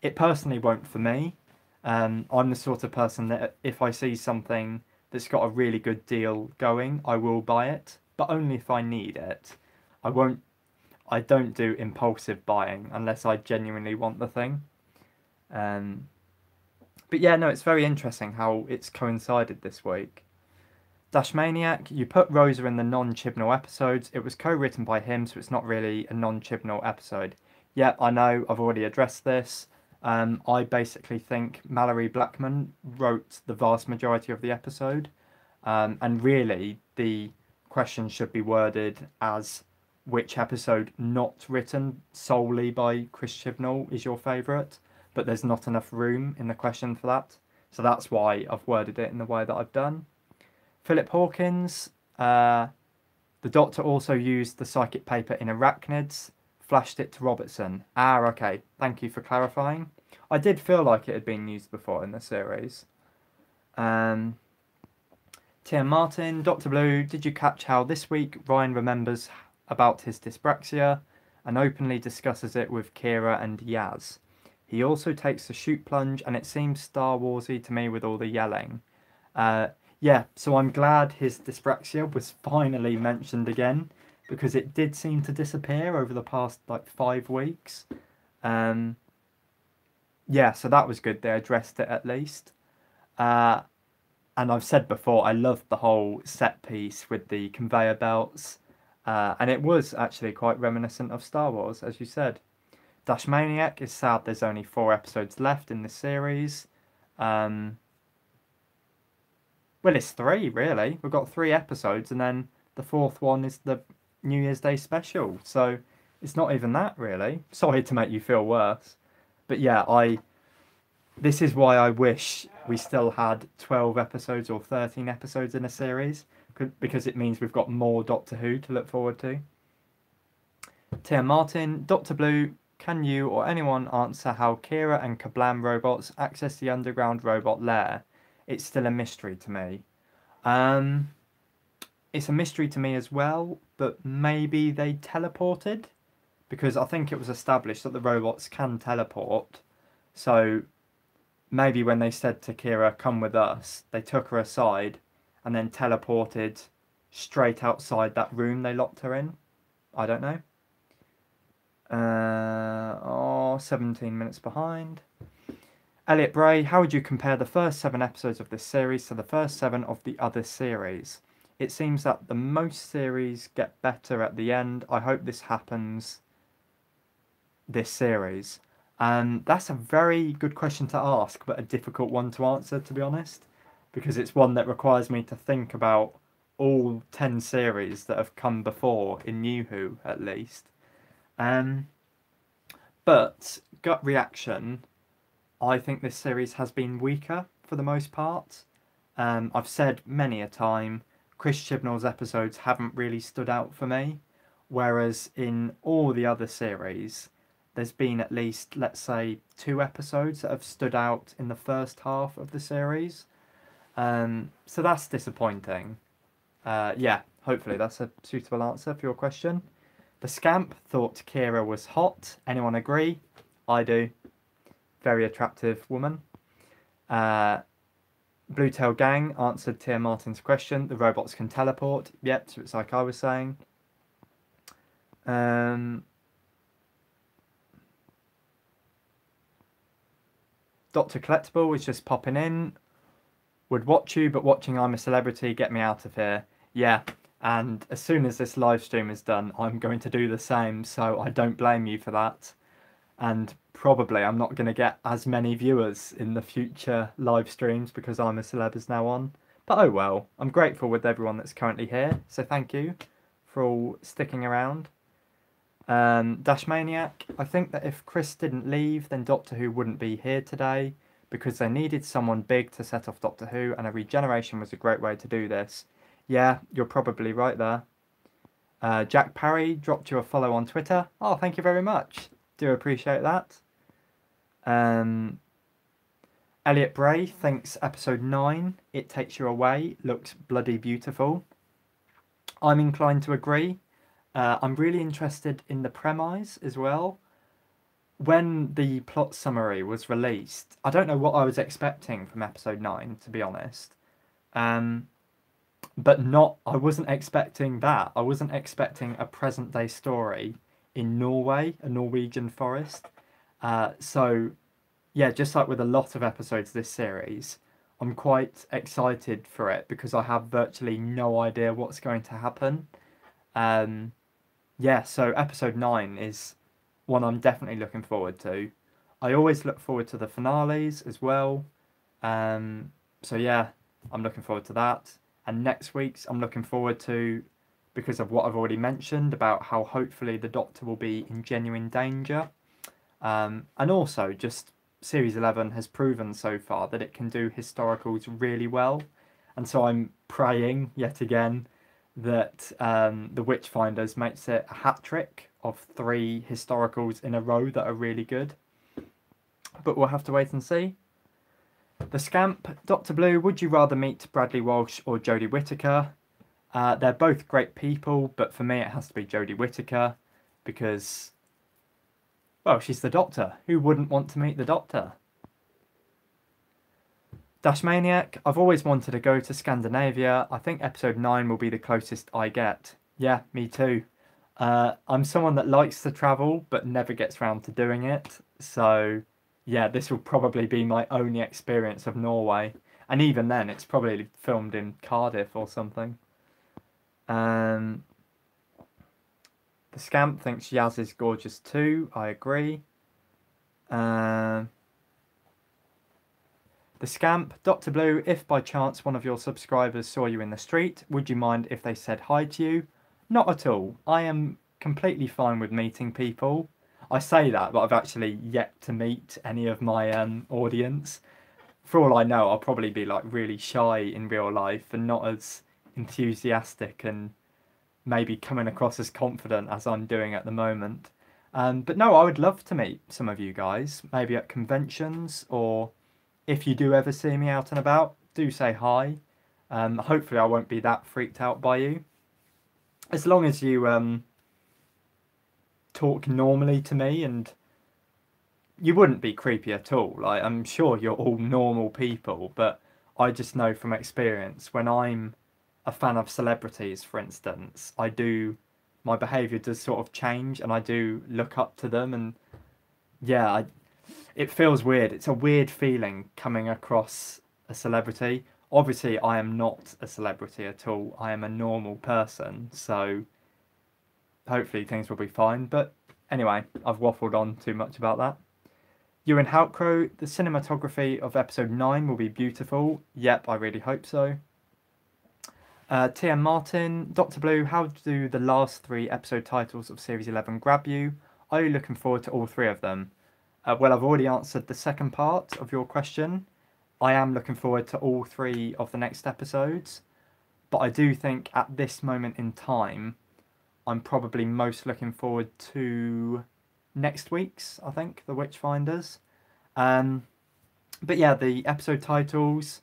It personally won't for me. I'm the sort of person that if I see something that's got a really good deal going, I will buy it, but only if I need it. I don't do impulsive buying unless I genuinely want the thing. But yeah, no, it's very interesting how it's coincided this week. Dash Maniac, you put Rosa in the non-Chibnall episodes. It was co-written by him, so it's not really a non-Chibnall episode. Yeah, I know, I've already addressed this. I basically think Mallory Blackman wrote the vast majority of the episode. And really, the question should be worded as which episode not written solely by Chris Chibnall is your favourite, but there's not enough room in the question for that. So that's why I've worded it in the way that I've done. Philip Hawkins, the Doctor also used the psychic paper in Arachnids, flashed it to Robertson. Ah, okay, thank you for clarifying. I did feel like it had been used before in the series. Tia Martin, Dr. Blue, did you catch how this week Ryan remembers about his dyspraxia and openly discusses it with Kira and Yaz? He also takes the shoot plunge, and it seems Star Warsy to me with all the yelling. Yeah, so I'm glad his dyspraxia was finally mentioned again, because it did seem to disappear over the past, 5 weeks. Yeah, so that was good. They addressed it at least. And I've said before, I loved the whole set piece with the conveyor belts. And it was actually quite reminiscent of Star Wars, as you said. Dash Maniac is sad there's only 4 episodes left in this series. Well, it's 3, really. We've got 3 episodes, and then the 4th one is the New Year's Day special. So it's not even that, really. Sorry to make you feel worse. But yeah, this is why I wish we still had 12 episodes or 13 episodes in a series, because it means we've got more Doctor Who to look forward to. Tia Martin, Dr. Blue, can you or anyone answer how Kira and KaBlam robots access the underground robot lair? It's still a mystery to me. It's a mystery to me as well, but maybe they teleported, because I think it was established that the robots can teleport. So maybe when they said to Kira, come with us, they took her aside and then teleported straight outside that room they locked her in. I don't know. 17 minutes behind. Elliot Bray, how would you compare the first 7 episodes of this series to the first 7 of the other series? It seems that the most series get better at the end. I hope this happens this series. That's a very good question to ask, but a difficult one to answer, to be honest, because it's one that requires me to think about all 10 series that have come before in New Who, at least. But gut reaction, I think this series has been weaker for the most part. I've said many a time, Chris Chibnall's episodes haven't really stood out for me, whereas in all the other series, there's been at least, let's say, 2 episodes that have stood out in the first half of the series. So that's disappointing. Yeah, hopefully that's a suitable answer for your question. The Scamp thought Kira was hot. Anyone agree? I do. Very attractive woman. Bluetail Gang answered Tia Martin's question. The robots can teleport. Yep, so it's like I was saying. Dr. Collectible was just popping in. Would watch you, but watching I'm a Celebrity, get me out of here. Yeah, and as soon as this live stream is done, I'm going to do the same, so I don't blame you for that. And probably I'm not going to get as many viewers in the future live streams because I'm a Celeb is now on. But oh well, I'm grateful with everyone that's currently here, so thank you for all sticking around. Dash Maniac, I think that if Chris didn't leave, then Doctor Who wouldn't be here today because they needed someone big to set off Doctor Who, and a regeneration was a great way to do this. Yeah, you're probably right there. Jack Parry dropped you a follow on Twitter. Oh, thank you very much. Do appreciate that. Elliot Bray thinks episode 9, It Takes You Away, looks bloody beautiful. I'm inclined to agree. I'm really interested in the premise as well. When the plot summary was released, I don't know what I was expecting from episode 9, to be honest. But I wasn't expecting that. I wasn't expecting a present day story in Norway, a Norwegian forest. So, yeah, just like with a lot of episodes this series, I'm quite excited for it because I have virtually no idea what's going to happen. Yeah, so episode 9 is one I'm definitely looking forward to. I always look forward to the finales as well. So yeah, I'm looking forward to that. And next week's I'm looking forward to, because of what I've already mentioned about how hopefully the Doctor will be in genuine danger. And also just Series 11 has proven so far that it can do historicals really well. And so I'm praying yet again that the Witchfinders makes it a hat trick of 3 historicals in a row that are really good. But we'll have to wait and see. The Scamp, Dr. Blue, would you rather meet Bradley Walsh or Jodie Whittaker? They're both great people, but for me it has to be Jodie Whittaker because, well, she's the Doctor. Who wouldn't want to meet the Doctor? Dash Maniac, I've always wanted to go to Scandinavia. I think episode 9 will be the closest I get. Yeah, me too. I'm someone that likes to travel but never gets around to doing it. So, yeah, this will probably be my only experience of Norway. And even then, it's probably filmed in Cardiff or something. The Scamp thinks Yaz is gorgeous too. I agree. The Scamp, Dr. Blue, if by chance one of your subscribers saw you in the street, would you mind if they said hi to you? Not at all. I am completely fine with meeting people. I say that, but I've actually yet to meet any of my audience. For all I know, I'll probably be like really shy in real life and not as enthusiastic and maybe coming across as confident as I'm doing at the moment. But no, I would love to meet some of you guys, maybe at conventions, or if you do ever see me out and about, do say hi. Hopefully I won't be that freaked out by you. As long as you talk normally to me, and you wouldn't be creepy at all. Like, I'm sure you're all normal people, but I just know from experience when I'm a fan of celebrities, for instance, my behaviour does sort of change and I do look up to them, and yeah, it feels weird. It's a weird feeling coming across a celebrity. Obviously, I am not a celebrity at all. I am a normal person, so hopefully things will be fine. But anyway, I've waffled on too much about that. Ewan Halcrow, the cinematography of episode 9 will be beautiful. Yep, I really hope so. TM Martin, Dr. Blue, how do the last 3 episode titles of Series 11 grab you? Are you looking forward to all 3 of them? Well, I've already answered the second part of your question. I am looking forward to all 3 of the next episodes, but I do think at this moment in time, I'm probably most looking forward to next week's, I think, The Witchfinders. But yeah, the episode titles,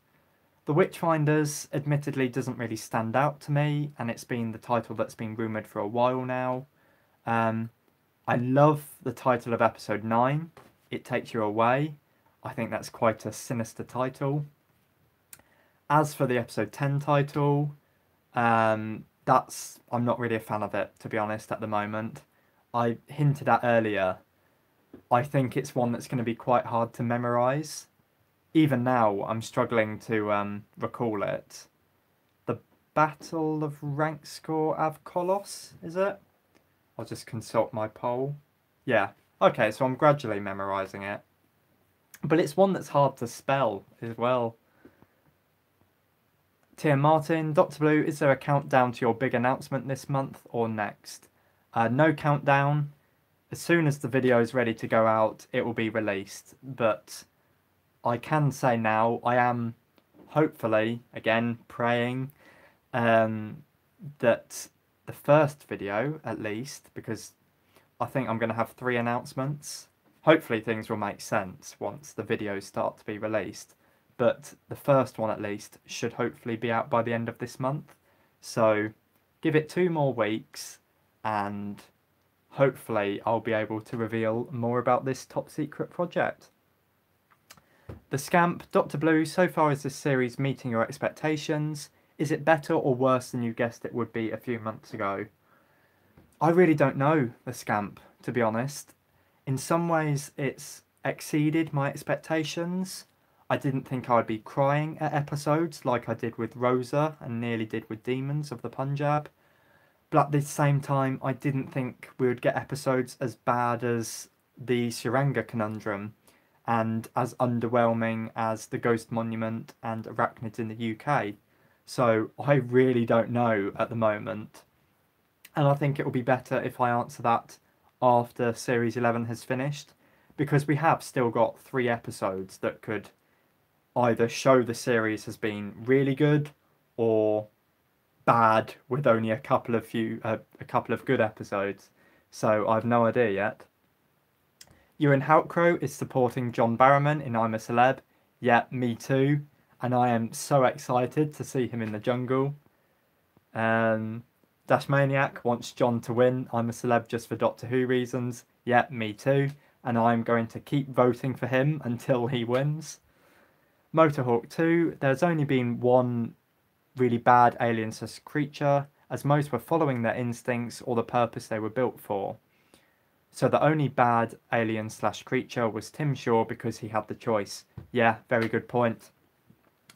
The Witchfinders admittedly doesn't really stand out to me, and it's been the title that's been rumoured for a while now. I love the title of episode 9, It Takes You Away. I think that's quite a sinister title. As for the episode 10 title, I'm not really a fan of it, to be honest, at the moment. I hinted at earlier, I think it's one that's going to be quite hard to memorise. Even now, I'm struggling to recall it. The Battle of Rankskor Avkolos, is it? I'll just consult my poll. Yeah, okay, so I'm gradually memorising it. But it's one that's hard to spell as well. Tia Martin, Dr. Blue, is there a countdown to your big announcement this month or next? No countdown. As soon as the video is ready to go out, it will be released. But I can say now, I am hopefully, again, praying that the first video, at least, because I think I'm going to have 3 announcements. Hopefully things will make sense once the videos start to be released. But the first one, at least, should hopefully be out by the end of this month. So give it 2 more weeks and hopefully I'll be able to reveal more about this top secret project. The Scamp, Dr. Blue, so far is this series meeting your expectations? Is it better or worse than you guessed it would be a few months ago? I really don't know, The Scamp, to be honest. In some ways it's exceeded my expectations. I didn't think I would be crying at episodes like I did with Rosa and nearly did with Demons of the Punjab. But at the same time, I didn't think we would get episodes as bad as the Shiranga Conundrum and as underwhelming as The Ghost Monument and Arachnids in the UK. So I really don't know at the moment. And I think it will be better if I answer that after Series 11 has finished, because we have still got 3 episodes that could either show the series has been really good or bad with only a couple of good episodes. So I've no idea yet. Ewan Houtcrow is supporting John Barrowman in I'm a Celeb. Yeah, me too. And I am so excited to see him in the jungle. Dash Maniac wants John to win I'm a Celeb just for Doctor Who reasons. Yeah, me too. And I'm going to keep voting for him until he wins. Motorhawk 2, there's only been 1 really bad alien creature, as most were following their instincts or the purpose they were built for. So the only bad alien creature was Tim Shaw because he had the choice. Yeah, very good point.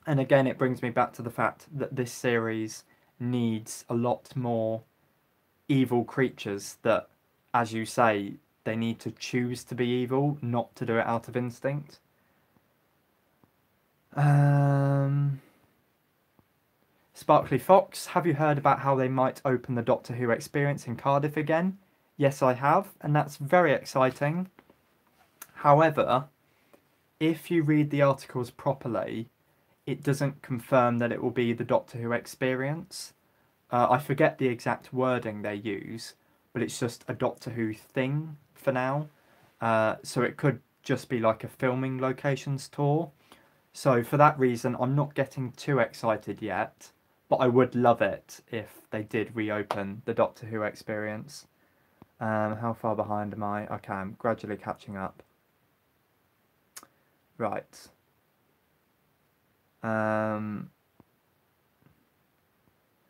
And again, it brings me back to the fact that this series needs a lot more evil creatures that, as you say, they need to choose to be evil, not to do it out of instinct. Sparkly Fox, have you heard about how they might open the Doctor Who experience in Cardiff again? Yes, I have, and that's very exciting. However, if you read the articles properly, it doesn't confirm that it will be the Doctor Who experience. I forget the exact wording they use, but it's just a Doctor Who thing for now. So it could just be like a filming locations tour. So for that reason, I'm not getting too excited yet, but I would love it if they did reopen the Doctor Who experience. How far behind am I? Okay, I'm gradually catching up. Right.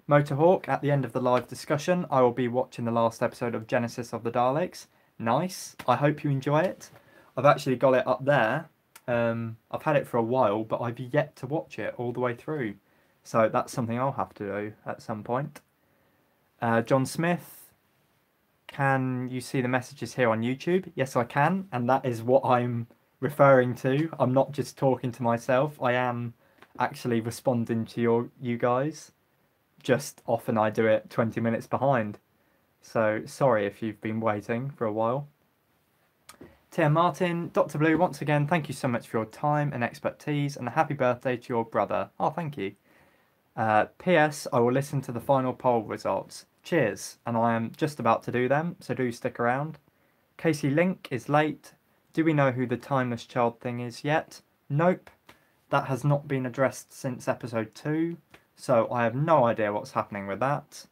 Motorhawk, at the end of the live discussion, I will be watching the last episode of Genesis of the Daleks. Nice. I hope you enjoy it. I've actually got it up there. I've had it for a while, but I've yet to watch it all the way through. So that's something I'll have to do at some point. John Smith, can you see the messages here on YouTube? Yes, I can. And that is what I'm referring to. I'm not just talking to myself. I am actually responding to you guys. Just often I do it 20 minutes behind. So sorry if you've been waiting for a while. Tia Martin, Dr. Blue, once again, thank you so much for your time and expertise, and a happy birthday to your brother. Oh, thank you. P.S. I will listen to the final poll results. Cheers, and I am just about to do them, so do stick around. Casey Link is late. Do we know who the Timeless Child thing is yet? Nope. That has not been addressed since episode 2, so I have no idea what's happening with that.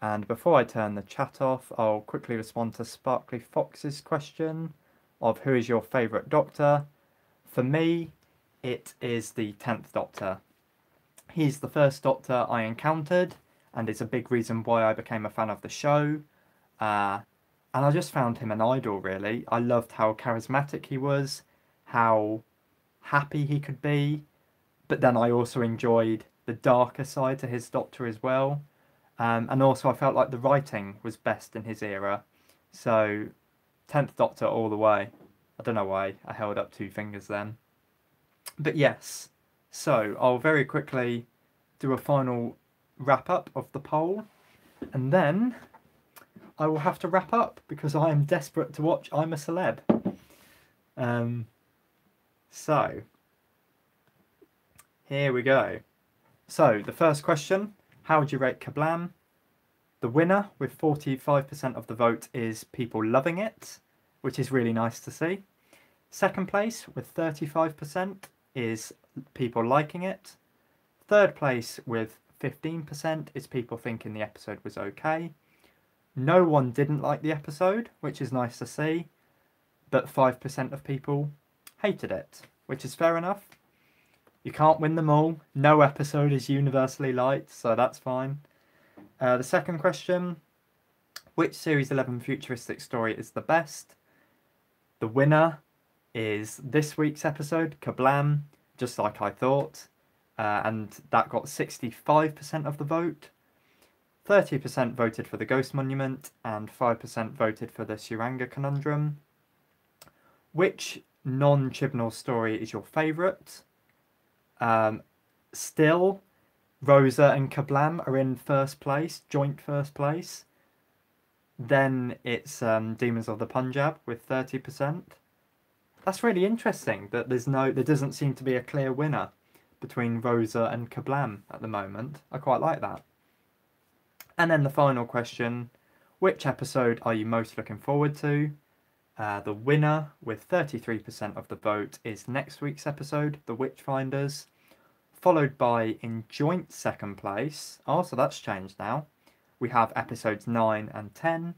And before I turn the chat off, I'll quickly respond to Sparkly Fox's question of who is your favourite Doctor. For me, it is the 10th Doctor. He's the first Doctor I encountered, and it's a big reason why I became a fan of the show. And I just found him an idol, really. I loved how charismatic he was, how happy he could be, but then I also enjoyed the darker side to his Doctor as well. And also I felt like the writing was best in his era. So, 10th Doctor all the way. I don't know why I held up 2 fingers then. But yes, so I'll very quickly do a final wrap up of the poll. And then I will have to wrap up because I am desperate to watch I'm a Celeb. So, here we go. So, the first question, how would you rate KaBlam? The winner with 45% of the vote is people loving it, which is really nice to see. Second place with 35% is people liking it. Third place with 15% is people thinking the episode was okay. No one didn't like the episode, which is nice to see, but 5% of people hated it, which is fair enough. You can't win them all. No episode is universally liked, so that's fine. The second question, which Series 11 futuristic story is the best? The winner is this week's episode, KaBlam, just like I thought, and that got 65% of the vote. 30% voted for the Ghost Monument, and 5% voted for the Suranga Conundrum. Which non-Chibnall story is your favourite? Still, Rosa and KaBlam are in first place, joint first place. Then it's Demons of the Punjab with 30%. That's really interesting that there doesn't seem to be a clear winner between Rosa and KaBlam at the moment. I quite like that. And then the final question, which episode are you most looking forward to? The winner with 33% of the vote is next week's episode, The Witchfinders, followed by in joint second place, oh so that's changed now, we have episodes 9 and 10,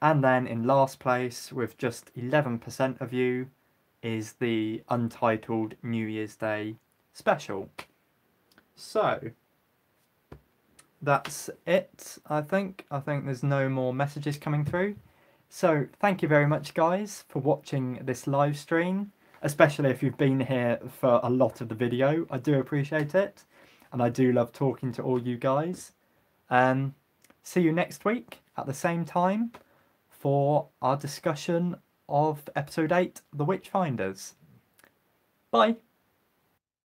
and then in last place with just 11% of you is the untitled New Year's Day special. So that's it, I think. I think there's no more messages coming through. So thank you very much, guys, for watching this live stream, especially if you've been here for a lot of the video. I do appreciate it, and I do love talking to all you guys. See you next week at the same time for our discussion of episode 8, The Witchfinders. Bye.